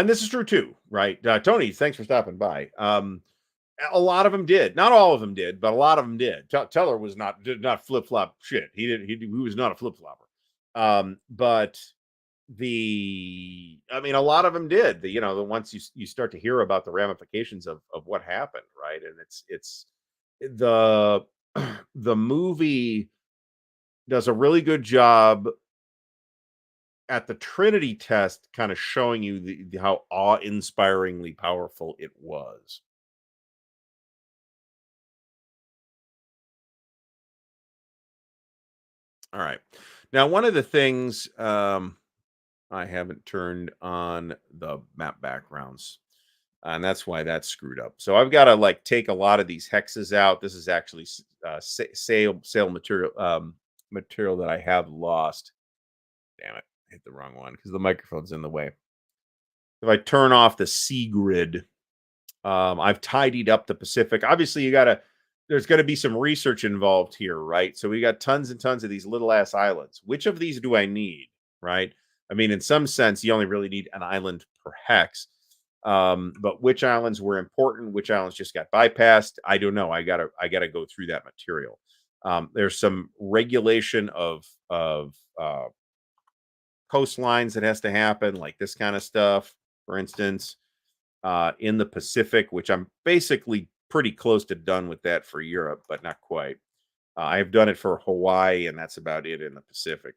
this is true too, right? Tony, thanks for stopping by. A lot of them did, not all of them did, but a lot of them did. Teller did not flip flop shit. He was not a flip flopper. But I mean, a lot of them did. The once you start to hear about the ramifications of what happened, right? And it's the the movie does a really good job at the Trinity test, kind of showing you how awe-inspiringly powerful it was. All right. Now, one of the things I haven't turned on the map backgrounds, and that's why that's screwed up. So I've got to like take a lot of these hexes out. This is actually sale material, material that I have lost. Damn it, I hit the wrong one because the microphone's in the way. If I turn off the sea grid, I've tidied up the Pacific. Obviously, there's got to be some research involved here, right? So we got tons and tons of these little ass islands. Which of these do I need, right? I mean, in some sense, you only really need an island per hex. But which islands were important? Which islands just got bypassed? I don't know. I gotta go through that material. There's some regulation of coastlines that has to happen, like this kind of stuff, for instance, in the Pacific, which I'm basically pretty close to done with that for Europe, but not quite. I've done it for Hawaii, and that's about it in the Pacific.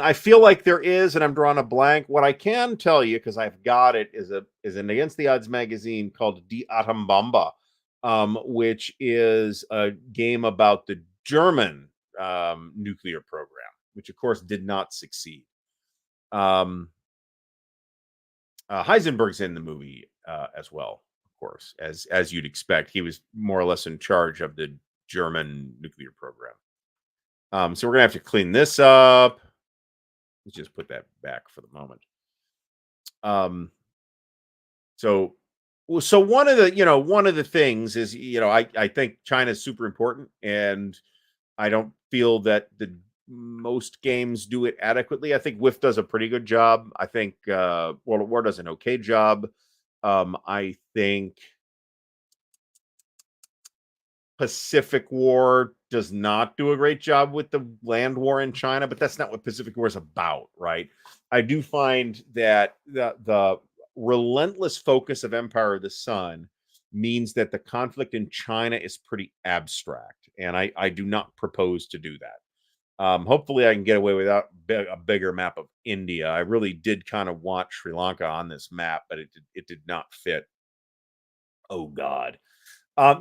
I feel like there is, and I'm drawing a blank. What I can tell you, because I've got it, is an Against the Odds magazine called Die Atombombe, which is a game about the German nuclear program, which of course did not succeed. Heisenberg's in the movie as well, of course, as you'd expect. He was more or less in charge of the German nuclear program. So we're gonna have to clean this up. Let's just put that back for the moment. So one of the things is, I think China is super important, and I don't feel that the most games do it adequately. I think WIF does a pretty good job. I think World at War does an okay job. I think Pacific War does not do a great job with the land war in China, but that's not what Pacific War is about, right? I do find that the relentless focus of Empire of the Sun means that the conflict in China is pretty abstract, and I do not propose to do that. Hopefully, I can get away without a bigger map of India. I really did kind of want Sri Lanka on this map, but it did not fit. Oh God.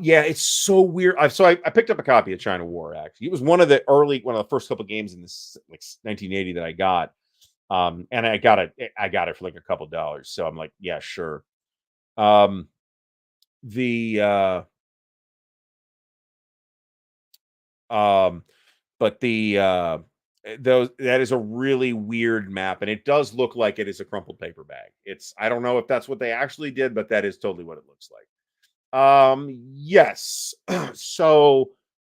Yeah, it's so weird. I picked up a copy of China War. Actually, it was one of the first couple games in this, like, 1980 that I got. And I got it for like a couple dollars. So I'm like, yeah, sure. Um, the but those that is a really weird map, and it does look like it is a crumpled paper bag. I don't know if that's what they actually did, but that is totally what it looks like. Yes. So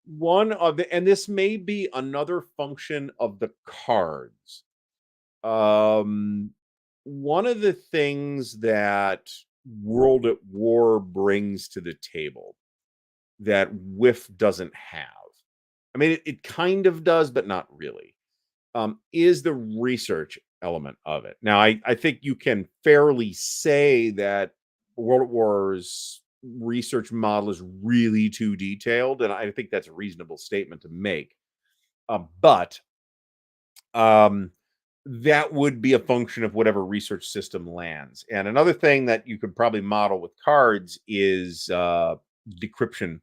and this may be another function of the cards. Um, one of the things that World at War brings to the table that WIF doesn't have. I mean, it kind of does, but not really. Is the research element of it. Now, I think you can fairly say that World at War's research model is really too detailed, and I think that's a reasonable statement to make. But that would be a function of whatever research system lands. And another thing that you could probably model with cards is decryption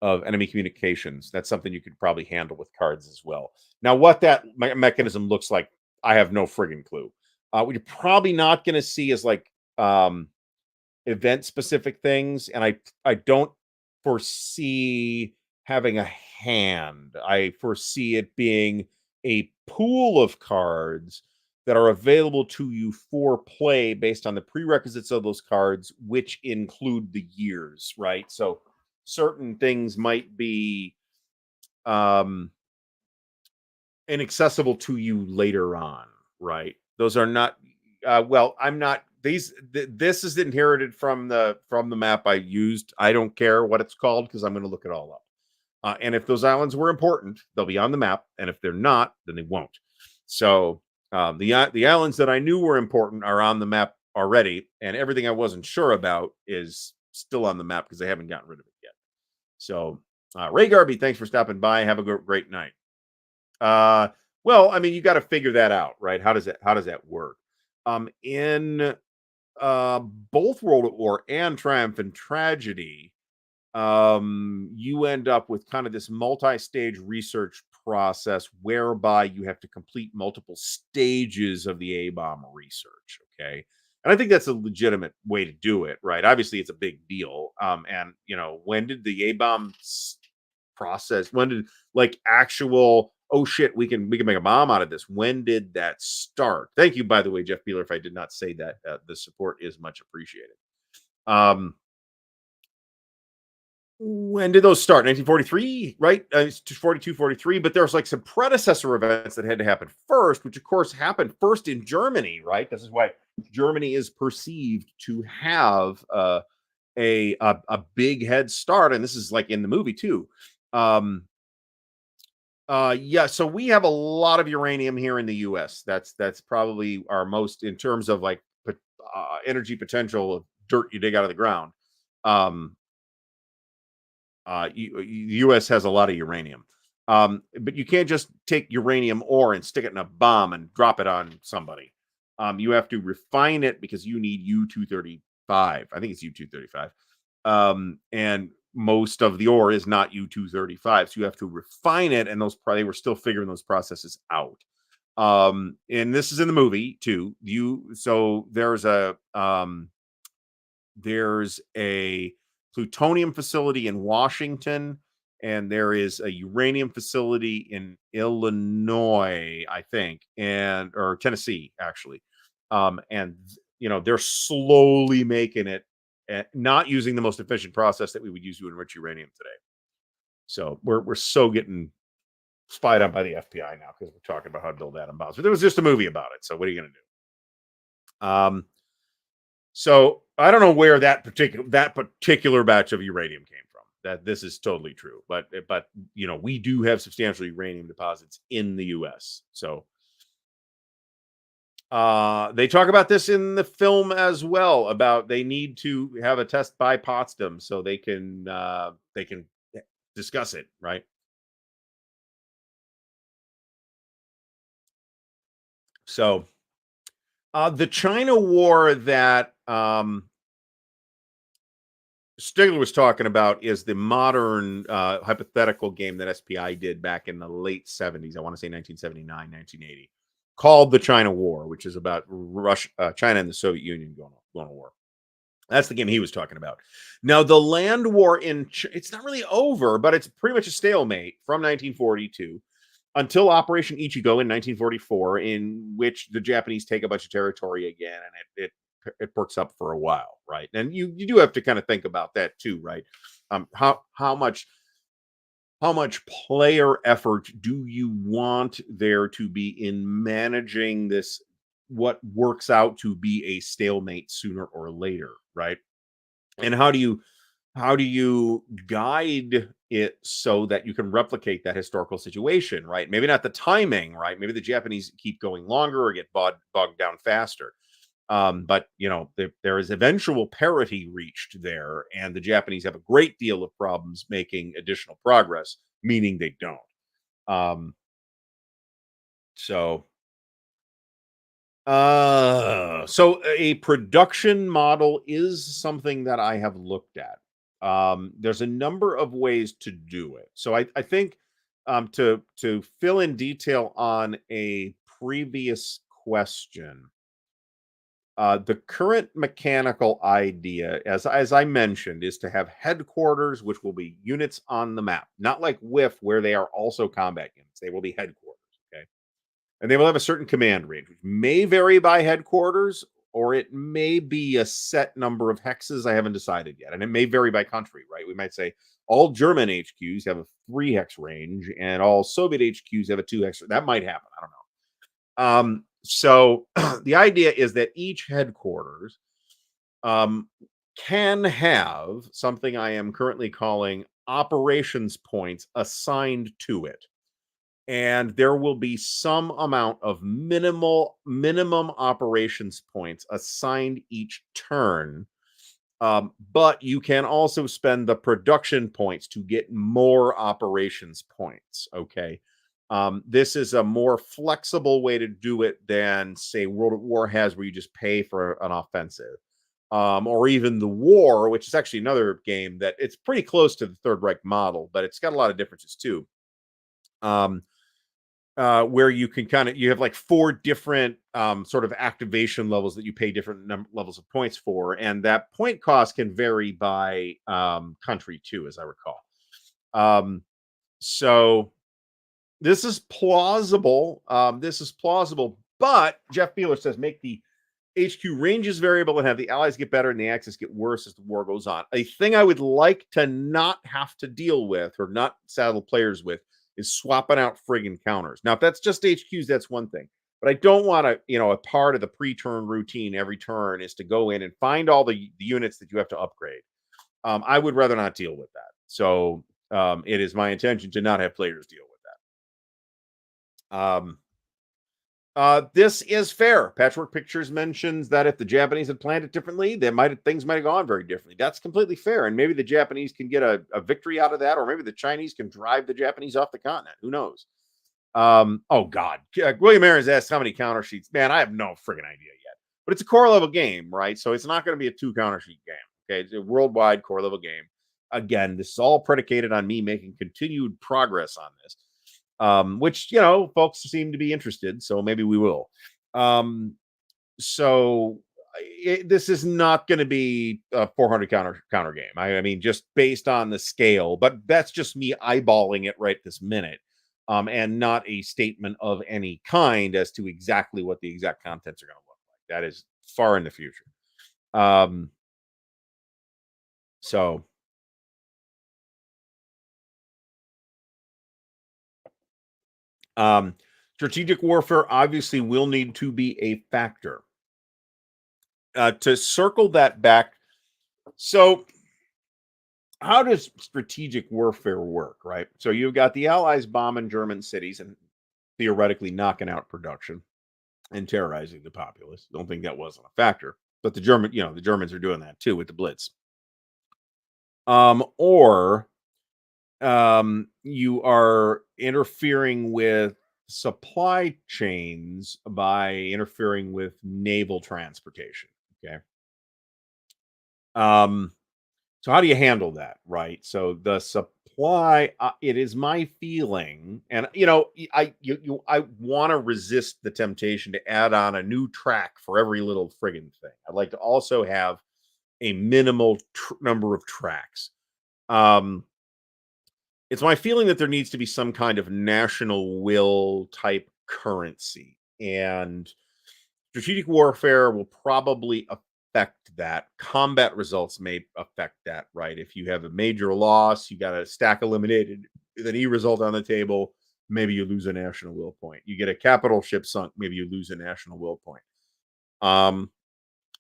of enemy communications. That's something you could probably handle with cards as well. Now, what that mechanism looks like, I have no friggin' clue. What you're probably not going to see is like event specific things, and I don't foresee having a hand. I foresee it being a pool of cards that are available to you for play based on the prerequisites of those cards, which include the years, right? So certain things might be inaccessible to you later on, right? Those are not I'm not this is inherited from the map I used. I don't care what it's called because I'm going to look it all up. And if those islands were important, they'll be on the map, and if they're not, then they won't. So the islands that I knew were important are on the map already, and everything I wasn't sure about is still on the map because they haven't gotten rid of it yet. So Ray Garby, thanks for stopping by. Have a great night. Well, I mean, you got to figure that out, right? How does that work? In both World at War and Triumph and Tragedy, you end up with kind of this multi-stage research process whereby you have to complete multiple stages of the A-bomb research. Okay. And I think that's a legitimate way to do it, right? Obviously, it's a big deal. And when did the A bomb process? When did like actual? Oh shit, we can make a bomb out of this. When did that start? Thank you, by the way, Jeff Beeler. If I did not say that, the support is much appreciated. Um, when did those start? 1943, right? It's 42, 43. But there's like some predecessor events that had to happen first, which of course happened first in Germany, right? This is why Germany is perceived to have a big head start, and this is like in the movie too. Um, yeah, so we have a lot of uranium here in the U.S. That's probably our most in terms of like energy potential of dirt you dig out of the ground. Um, U.S. has a lot of uranium, but you can't just take uranium ore and stick it in a bomb and drop it on somebody. You have to refine it because you need U-235. I think it's U-235, and most of the ore is not U-235, so you have to refine it. And they were still figuring those processes out. And this is in the movie too. There's a plutonium facility in Washington, and there is a uranium facility in Illinois, I think, and or Tennessee actually. And they're slowly making it, not using the most efficient process that we would use to enrich uranium today. So we're so getting spied on by the FBI now because we're talking about how to build atom bombs. But there was just a movie about it. So what are you going to do? So I don't know where that particular batch of uranium came from. That this is totally true, but we do have substantial uranium deposits in the U.S. So they talk about this in the film as well. About they need to have a test by Potsdam so they can discuss it, right? So the China War that Stigler was talking about is the modern hypothetical game that SPI did back in the late 70s. I want to say 1979, 1980, called the China War, which is about Russia, China and the Soviet Union going to war. That's the game he was talking about. Now, the land war it's not really over, but it's pretty much a stalemate from 1942 until Operation Ichigo in 1944, in which the Japanese take a bunch of territory again, and it perks up for a while, right? And you do have to kind of think about that too, right? How much player effort do you want there to be in managing this? What works out to be a stalemate sooner or later, right? And how do you guide it so that you can replicate that historical situation, right? Maybe not the timing, right? Maybe the Japanese keep going longer or get bogged down faster. But there is eventual parity reached there, and the Japanese have a great deal of problems making additional progress, meaning they don't. Um, so so a production model is something that I have looked at. There's a number of ways to do it. So I think to fill in detail on a previous question, the current mechanical idea, as I mentioned, is to have headquarters, which will be units on the map, not like WIF, where they are also combat units. They will be headquarters. Okay. And they will have a certain command range, which may vary by headquarters, or it may be a set number of hexes. I haven't decided yet. And it may vary by country, right? We might say all German HQs have a 3 hex range and all Soviet HQs have a 2 hex. That might happen. I don't know. So the idea is that each headquarters can have something I am currently calling operations points assigned to it, and there will be some amount of minimum operations points assigned each turn. But you can also spend the production points to get more operations points. Okay. This is a more flexible way to do it than, say, World at War has, where you just pay for an offensive. Or even the War, which is actually another game that it's pretty close to the Third Reich model, but it's got a lot of differences too. Um, where you can you have like 4 different sort of activation levels that you pay different levels of points for, and that point cost can vary by country too, as I recall. Um, so this is plausible. But Jeff Beeler says make the HQ ranges variable and have the allies get better and the axis get worse as the war goes on. A thing I would like to not have to deal with or not saddle players with is swapping out friggin' counters. Now, if that's just HQs, that's one thing. But I don't want to, a part of the pre-turn routine every turn is to go in and find all the units that you have to upgrade. I would rather not deal with that. So it is my intention to not have players deal with that. This is fair. Patchwork Pictures mentions that if the Japanese had planned it differently, things might have gone very differently. That's completely fair, and maybe the Japanese can get a victory out of that, or maybe the Chinese can drive the Japanese off the continent. Who knows? Oh God, William Aaron's asked how many counter sheets. Man, I have no friggin' idea yet. But it's a core level game, right? So it's not going to be a 2 counter sheet game. Okay, it's a worldwide core level game. Again, this is all predicated on me making continued progress on this. Which folks seem to be interested, so maybe we will. So this is not going to be a 400 counter game. I mean, just based on the scale, but that's just me eyeballing it right this minute, and not a statement of any kind as to exactly what the exact contents are going to look like. That is far in the future. So. Strategic warfare obviously will need to be a factor. To circle that back, so how does strategic warfare work, right? So you've got the Allies bombing German cities and theoretically knocking out production and terrorizing the populace. Don't think that wasn't a factor, but the Germans are doing that too with the Blitz. Or you are interfering with supply chains by interfering with naval transportation. Okay. So how do you handle that, right? So the supply, it is my feeling, and I want to resist the temptation to add on a new track for every little friggin' thing. I'd like to also have a minimal number of tracks. It's my feeling that there needs to be some kind of national will type currency, and strategic warfare will probably affect that. Combat results may affect that, right? If you have a major loss, you got a stack eliminated with an E result on the table, maybe you lose a national will point. You get a capital ship sunk, maybe you lose a national will point.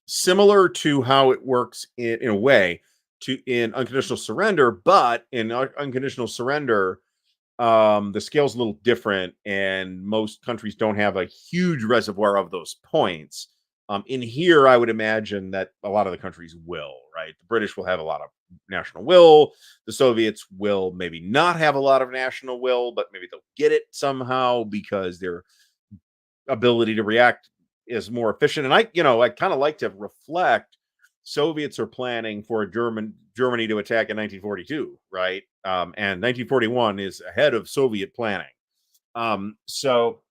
Similar to how it works in a way in unconditional surrender, but in unconditional surrender, the scale's a little different, and most countries don't have a huge reservoir of those points. In here, I would imagine that a lot of the countries will, right? The British will have a lot of national will. The Soviets will maybe not have a lot of national will, but maybe they'll get it somehow because their ability to react is more efficient. And I kind of like to reflect. Soviets are planning for Germany to attack in 1942, right? And 1941 is ahead of Soviet planning. So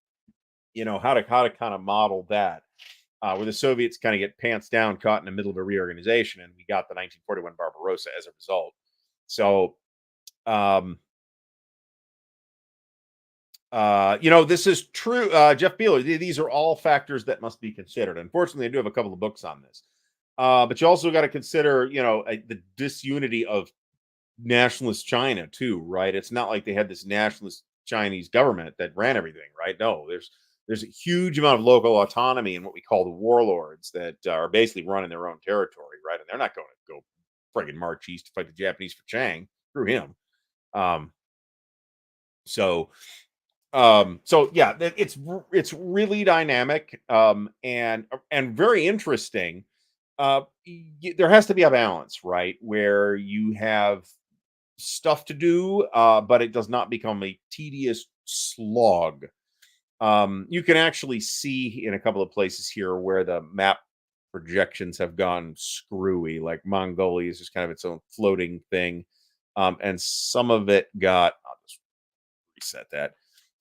how to kind of model that, where the Soviets kind of get pants down, caught in the middle of a reorganization, and we got the 1941 Barbarossa as a result. So, this is true. Jeff Beeler, these are all factors that must be considered. Unfortunately, I do have a couple of books on this. But you also got to consider, the disunity of nationalist China too, right? It's not like they had this nationalist Chinese government that ran everything, right? No, there's a huge amount of local autonomy in what we call the warlords that are basically running their own territory, right? And they're not going to go friggin' march east to fight the Japanese for Chang. Screw him. So yeah, it's really dynamic, and very interesting. There has to be a balance, right? Where you have stuff to do, but it does not become a tedious slog. You can actually see in a couple of places here where the map projections have gone screwy, like Mongolia is just kind of its own floating thing. And some of it got, I'll just reset that.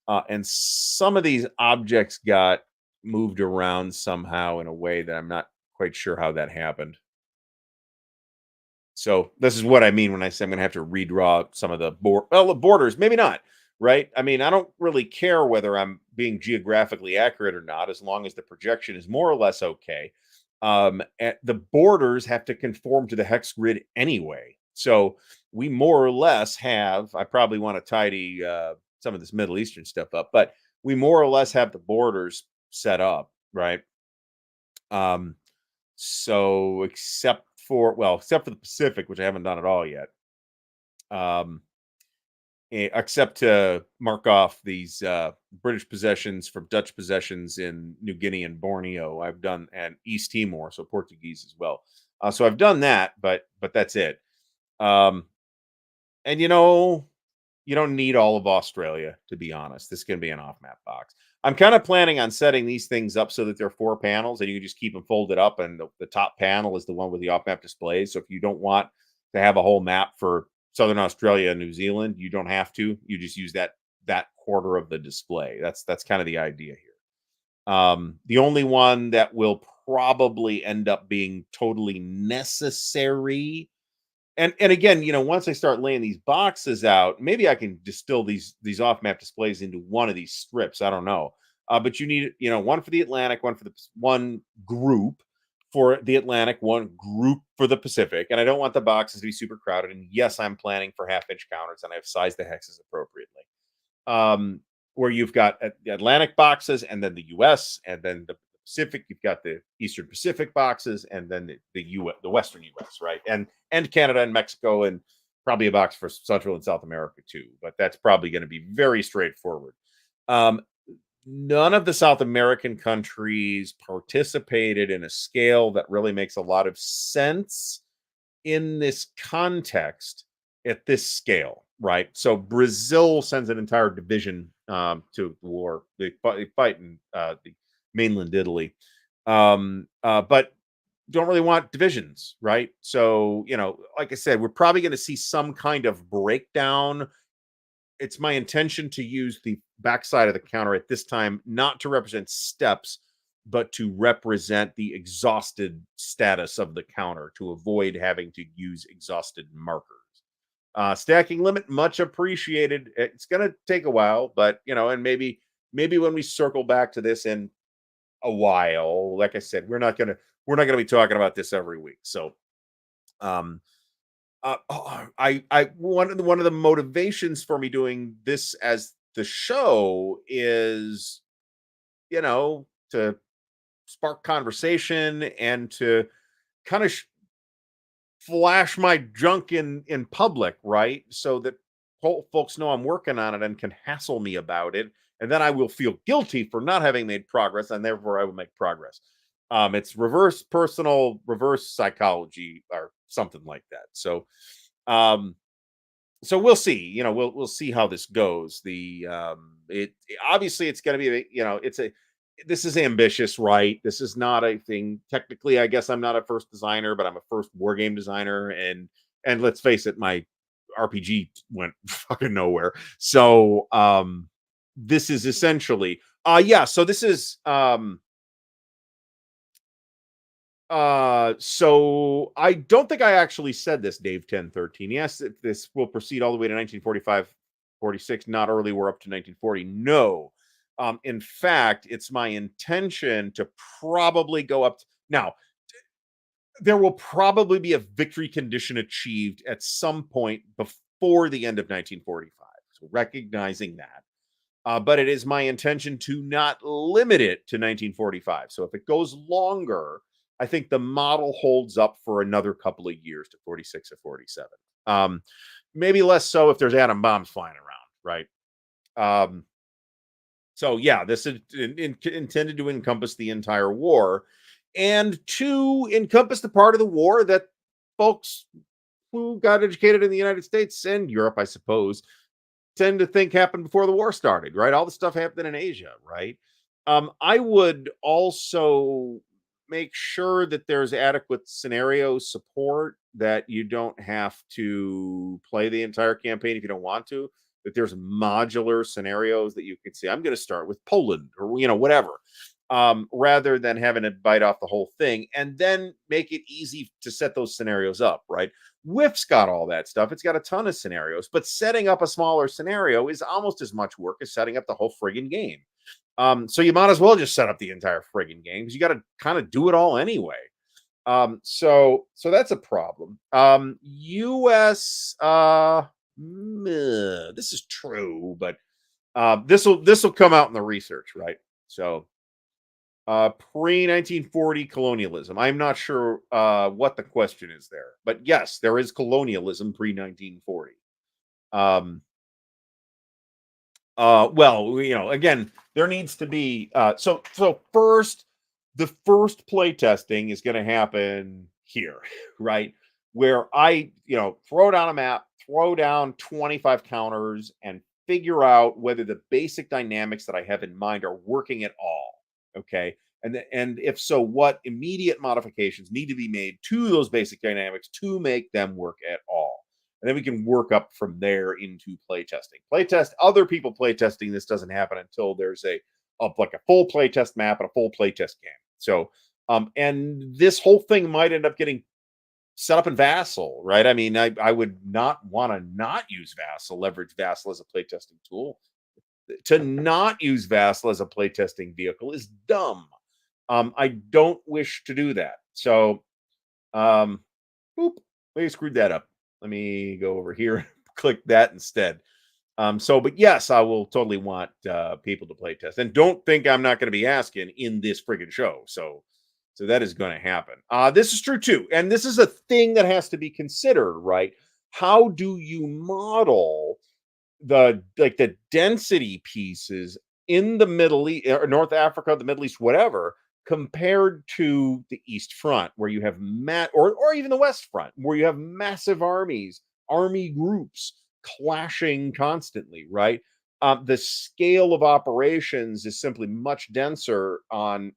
And some of these objects got moved around somehow in a way that I'm not quite sure how that happened. So this is what I mean when I say I'm going to have to redraw some of the the borders. Maybe not, right? I mean, I don't really care whether I'm being geographically accurate or not, as long as the projection is more or less okay. The borders have to conform to the hex grid anyway, so we more or less have. I probably want to tidy some of this Middle Eastern stuff up, but we more or less have the borders set up, right? Um, so except for the Pacific, which I haven't done at all yet. Um, except to mark off these British possessions from Dutch possessions in New Guinea and Borneo. I've done and East Timor, so Portuguese as well. So I've done that, but that's it. Um, and you don't need all of Australia, to be honest. This can be an off-map box. I'm kind of planning on setting these things up so that they're 4 panels and you can just keep them folded up, and the top panel is the one with the off-map displays. So if you don't want to have a whole map for Southern Australia and New Zealand, you don't have to. You just use that quarter of the display. That's kind of the idea here. The only one that will probably end up being totally necessary, and again, once I start laying these boxes out, maybe I can distill these off map displays into one of these strips. I don't know, but you need one for the Atlantic, one for the one group for the Atlantic, one group for the Pacific, and I don't want the boxes to be super crowded. And yes, I'm planning for half-inch counters, and I've sized the hexes appropriately. um, where you've got the Atlantic boxes and then the US and then the Pacific. You've got the Eastern Pacific boxes and then the Western US, right? And Canada and Mexico and probably a box for Central and South America too. But that's probably going to be very straightforward. Um, None of the South American countries participated in a scale that really makes a lot of sense in this context at this scale, right? So Brazil sends an entire division to the war. They fight in the mainland Italy, but don't really want divisions, right? So like I said, we're probably going to see some kind of breakdown. It's my intention to use the backside of the counter at this time, not to represent steps, but to represent the exhausted status of the counter to avoid having to use exhausted markers. Stacking limit, much appreciated. It's going to take a while, but and maybe when we circle back to this in a while, like I said, we're not gonna be talking about this every week. So, um, I one of the motivations for me doing this as the show is to spark conversation and to kind of flash my junk in public, right? So that folks know I'm working on it and can hassle me about it, and then I will feel guilty for not having made progress, and therefore I will make progress. It's reverse personal, reverse psychology, or something like that. Um, so we'll see. We'll see how this goes. Obviously it's going to be this is ambitious, right? This is not a thing. Technically, I guess I'm not a first designer, but I'm a first war game designer, and let's face it, my RPG went fucking nowhere. So this is essentially yeah. So this is so I don't think I actually said this, Dave 1013. Yes, this will proceed all the way to 1945, 46, not early, we're up to 1940. No. In fact, it's my intention to probably go up now. There will probably be a victory condition achieved at some point before the end of 1945. So recognizing that. But it is my intention to not limit it to 1945. So if it goes longer, I think the model holds up for another couple of years to 46 or 47. Maybe less so if there's atom bombs flying around, right? So yeah, this is intended to encompass the entire war and to encompass the part of the war that folks who got educated in the United States and Europe, I suppose, tend to think happened before the war started, right? All the stuff happened in Asia, right? I would also make sure that there's adequate scenario support, that you don't have to play the entire campaign if you don't want to. that there's modular scenarios that you can say, I'm going to start with Poland or, whatever, rather than having to bite off the whole thing and then make it easy to set those scenarios up, right? WIF's got all that stuff. It's got a ton of scenarios, but setting up a smaller scenario is almost as much work as setting up the whole friggin' game. So you might as well just set up the entire friggin' game because you got to kind of do it all anyway. So that's a problem. US this is true, but this will come out in the research, right? So pre 1940 colonialism. I'm not sure what the question is there, but yes, there is colonialism pre 1940. Well, again, there needs to be so first, the first play testing is going to happen here, right? Where I, throw down a map, throw down 25 counters, and figure out whether the basic dynamics that I have in mind are working at all. Okay. And if so, what immediate modifications need to be made to those basic dynamics to make them work at all? And then we can work up from there into playtesting. Playtest, other people playtesting this doesn't happen until there's like a full playtest map and a full playtest game. So, and this whole thing might end up getting set up in Vassal, right? I mean, I would not want to not use Vassal, leverage Vassal as a playtesting tool. To not use Vassal as a playtesting vehicle is dumb. I don't wish to do that. So, we screwed that up. Let me go over here and click that instead. But yes, I will totally want people to play test. And don't think I'm not going to be asking in this friggin' show. So that is going to happen. This is true too. And this is a thing that has to be considered, right? How do you model the density pieces in the Middle East or North Africa, the Middle East, whatever, compared to the East Front, where you have or even the West Front, where you have massive army groups clashing constantly, right? The scale of operations is simply much denser on,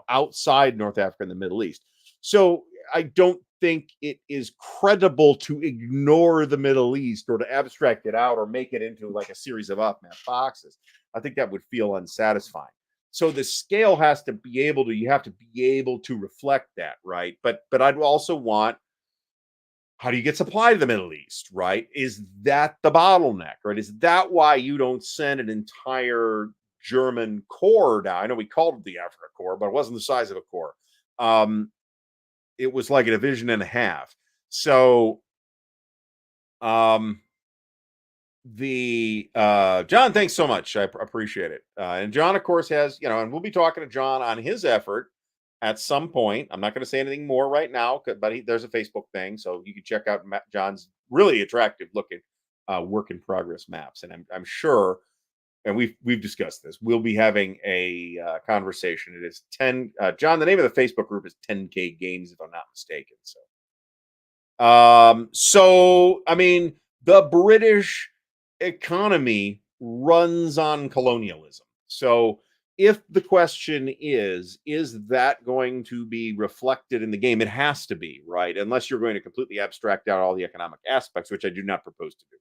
outside North Africa and the Middle East. So I don't think it is credible to ignore the Middle East or to abstract it out or make it into like a series of off-map boxes. I think that would feel unsatisfying. So the scale has to be you have to be able to reflect that, right? But I'd also want, how do you get supply to the Middle East, right? Is that the bottleneck, right? Is that why you don't send an entire German corps down? I know we called it the Africa Corps, but it wasn't the size of a corps. It was like a division and a half. So John, thanks so much. I appreciate it. And John, of course, has, and we'll be talking to John on his effort at some point. I'm not going to say anything more right now, but there's a Facebook thing, so you can check out John's really attractive looking work in progress maps. And I'm sure, and we've discussed this, we'll be having a conversation. It is 10. John, the name of the Facebook group is 10K Games, if I'm not mistaken. So I mean, the British economy runs on colonialism. So if the question is that going to be reflected in the game? It has to be, right? Unless you're going to completely abstract out all the economic aspects, which I do not propose to do.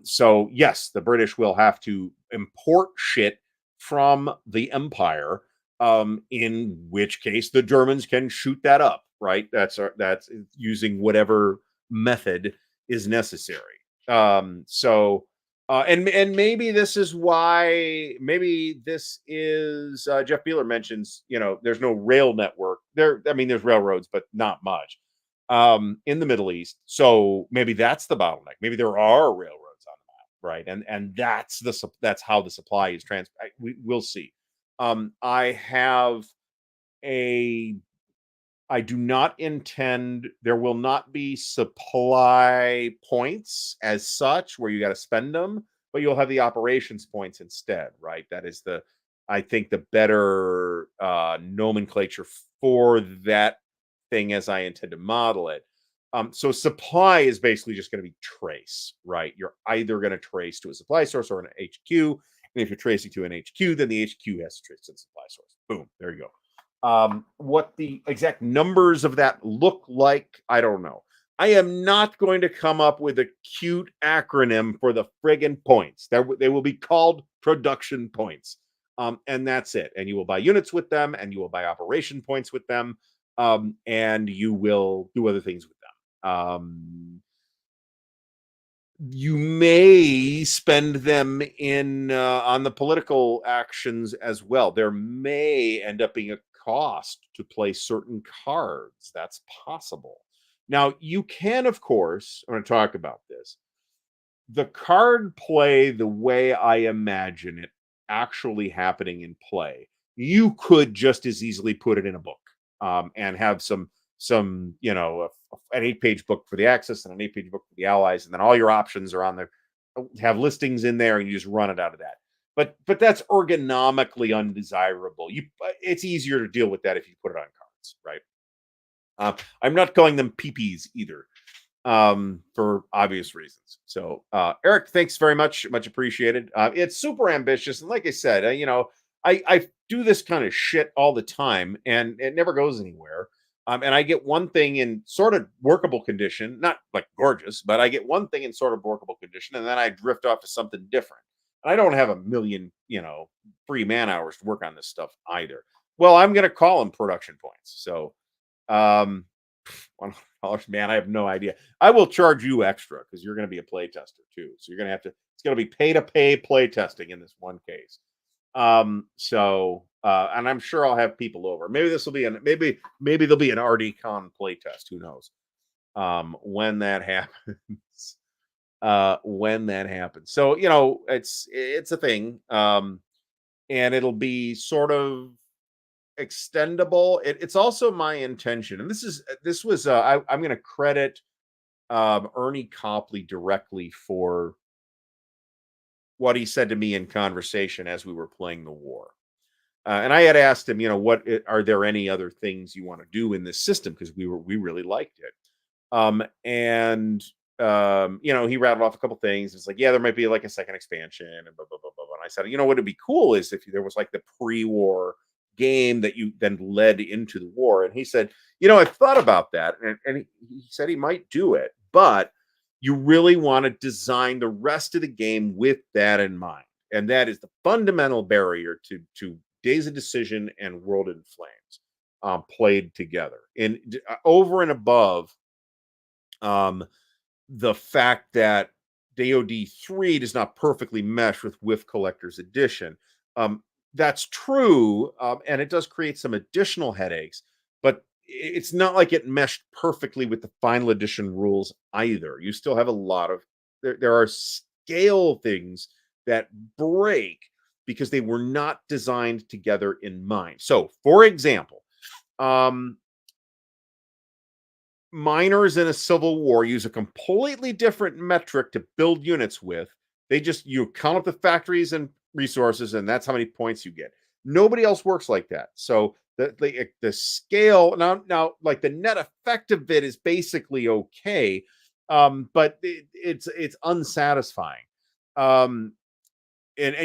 So yes, the British will have to import shit from the empire, in which case the Germans can shoot that up, right? That's using whatever method is necessary. And maybe this is why, Jeff Beeler mentions, there's no rail network there. I mean, there's railroads, but not much in the Middle East. So maybe that's the bottleneck. Maybe there are railroads on the map, right? And that's how the supply is transferred. We'll see. I do not intend, there will not be supply points as such where you got to spend them, but you'll have the operations points instead, right? That is I think the better nomenclature for that thing as I intend to model it. So supply is basically just going to be trace, right? You're either going to trace to a supply source or an HQ. And if you're tracing to an HQ, then the HQ has to trace to the supply source. Boom, there you go. What the exact numbers of that look like, I don't know. I am not going to come up with a cute acronym for the friggin' points. They will be called production points. And that's it. And you will buy units with them, and you will buy operation points with them, and you will do other things with them. You may spend them in on the political actions as well. There may end up being a cost to play certain cards. That's possible. Now, you can, of course, I'm going to talk about this. The card play, the way I imagine it actually happening in play, you could just as easily put it in a book, and have some an 8-page book for the Axis and an 8-page book for the Allies, and then all your options are on there. Have listings in there, and you just run it out of that. But that's ergonomically undesirable. It's easier to deal with that if you put it on cards, right? I'm not calling them PPs either, for obvious reasons. So, Eric, thanks very much. Much appreciated. It's super ambitious. And like I said, I do this kind of shit all the time and it never goes anywhere. And I get one thing in sort of workable condition, not like gorgeous, but I get one thing in sort of workable condition, and then I drift off to something different. And I don't have a million, free man hours to work on this stuff either. Well, I'm going to call them production points. So, um, $100, man, I have no idea. I will charge you extra because you're going to be a play tester too. So you're going to have to. It's going to be pay to pay play testing in this one case. And I'm sure I'll have people over. Maybe this will be maybe there'll be an RDCon play test. Who knows? When that happens. When that happens. So it's a thing. And it'll be sort of extendable. It's also my intention, and this was I'm going to credit Ernie Copley directly for what he said to me in conversation as we were playing the war. And I had asked him, are there any other things you want to do in this system, because we really liked it. He rattled off a couple things. It's like, yeah, there might be like a second expansion and blah blah blah blah. And I said, what would be cool is if there was like the pre-war game that you then led into the war. And he said, I've thought about that, and he said he might do it, but you really want to design the rest of the game with that in mind. And that is the fundamental barrier to Days of Decision and World in Flames, played together. And over and above the fact that DoD 3 does not perfectly mesh with Collector's Edition. That's true, and it does create some additional headaches, but it's not like it meshed perfectly with the final edition rules either. You still have a lot of there are scale things that break because they were not designed together in mind. So, for example, miners in a civil war use a completely different metric to build units with. You count up the factories and resources, and that's how many points you get. Nobody else works like that. So the scale now like the net effect of it is basically okay, but it's unsatisfying. And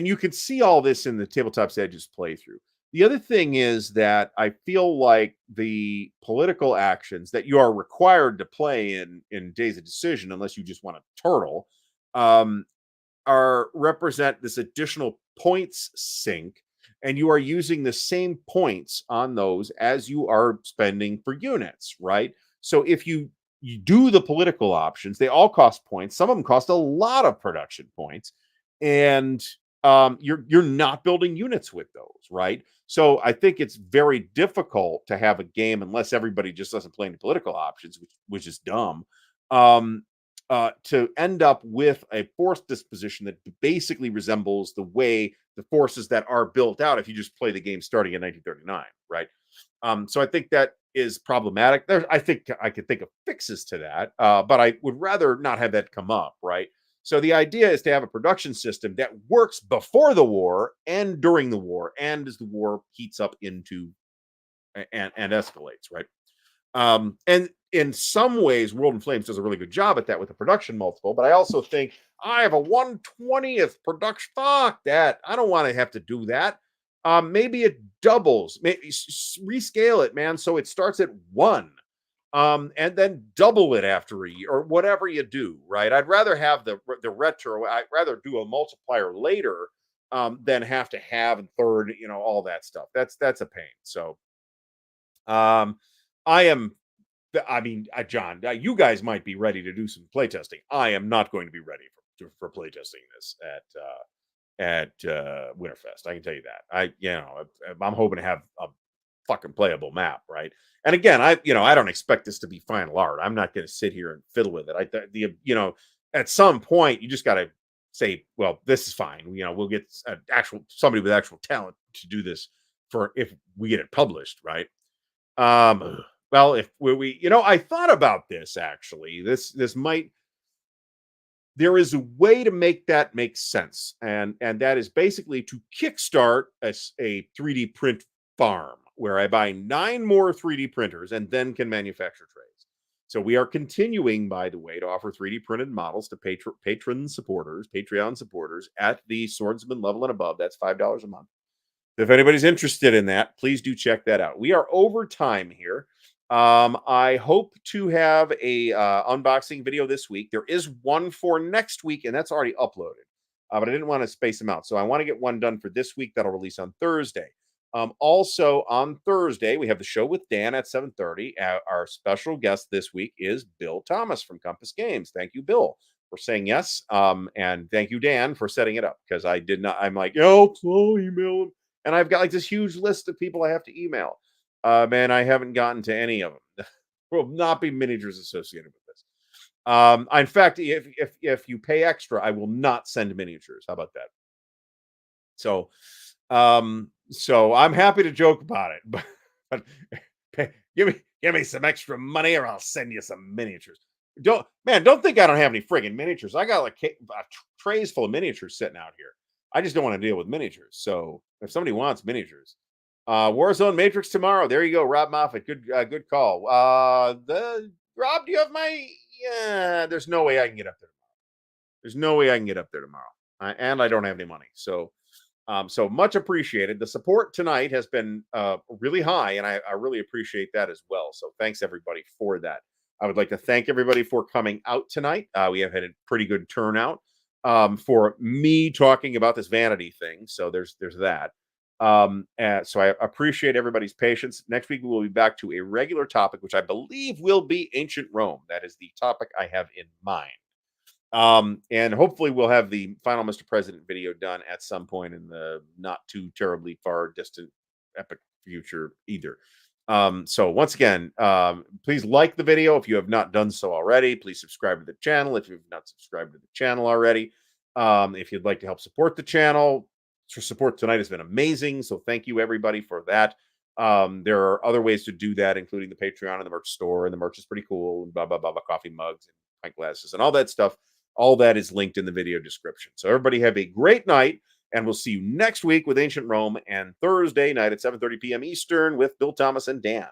you can see all this in the Tabletop's Edges playthrough. The other thing is that I feel like the political actions that you are required to play in Days of Decision, unless you just want to turtle, represent this additional points sink, and you are using the same points on those as you are spending for units, right? So if you do the political options, they all cost points. Some of them cost a lot of production points, and you're not building units with those, right? So I think it's very difficult to have a game unless everybody just doesn't play any political options, which is dumb. To end up with a force disposition that basically resembles the way the forces that are built out if you just play the game starting in 1939, right? So I think that is problematic. I think I could think of fixes to that, but I would rather not have that come up, right? So the idea is to have a production system that works before the war and during the war, and as the war heats up into and escalates, right? And in some ways, World in Flames does a really good job at that with the production multiple. But I also think I have a 1/20th production. Fuck that. I don't want to have to do that. Maybe it doubles. Maybe rescale it, man. So it starts at 1. and then double it after a year or whatever you do, right? I'd rather have the retro. I'd rather do a multiplier later than have to have a third, all that stuff. That's a pain. So I am. I mean, John, you guys might be ready to do some playtesting. I am not going to be ready for playtesting this at Winterfest. I can tell you that. I'm hoping to have a fucking playable map, right? And again, I don't expect this to be final art. I'm not going to sit here and fiddle with it. At some point, you just got to say, well, this is fine. We'll get somebody with actual talent to do this for if we get it published, right? Well, if I thought about this actually. This might. There is a way to make that make sense, and that is basically to kickstart a 3D print farm where I buy 9 more 3D printers and then can manufacture trays. So we are continuing, by the way, to offer 3D printed models to Patreon supporters at the swordsman level and above. That's $5 a month. If anybody's interested in that, please do check that out. We are over time here. I hope to have a unboxing video this week. There is one for next week, and that's already uploaded. But I didn't want to space them out, so I want to get one done for this week that'll release on Thursday. Also on Thursday, we have the show with Dan at 7:30. Our special guest this week is Bill Thomas from Compass Games. Thank you, Bill, for saying yes. And thank you, Dan, for setting it up, because I did not. I'm like, I'll email him, and I've got like this huge list of people I have to email. Man, I haven't gotten to any of them. There will not be miniatures associated with this. In fact, if you pay extra, I will not send miniatures. How about that? So, so I'm happy to joke about it, but give me some extra money, or I'll send you some miniatures. Don't think I don't have any friggin' miniatures. I got like trays full of miniatures sitting out here. I just don't want to deal with miniatures. So if somebody wants miniatures. Warzone Matrix tomorrow. There you go, Rob Moffat. Good call. Rob, do you have my? Yeah, there's no way I can get up there tomorrow. There's no way I can get up there tomorrow, and I don't have any money. So, so much appreciated. The support tonight has been really high, and I really appreciate that as well. So, thanks everybody for that. I would like to thank everybody for coming out tonight. We have had a pretty good turnout for me talking about this vanity thing. So there's that. And so I appreciate everybody's patience. Next week we will be back to a regular topic, which I believe will be ancient Rome. That is the topic I have in mind. And hopefully we'll have the final Mr. President video done at some point in the not too terribly far distant epic future either. So once again, please like the video if you have not done so already. Please subscribe to the channel if you've not subscribed to the channel already. If you'd like to help support the channel, your support tonight has been amazing. So thank you everybody for that. There are other ways to do that, including the Patreon and the merch store, and the merch is pretty cool, and blah, blah, blah, blah, coffee mugs and pint glasses and all that stuff. All that is linked in the video description. So everybody have a great night, and we'll see you next week with Ancient Rome, and Thursday night at 7:30 p.m. Eastern with Bill Thomas and Dan.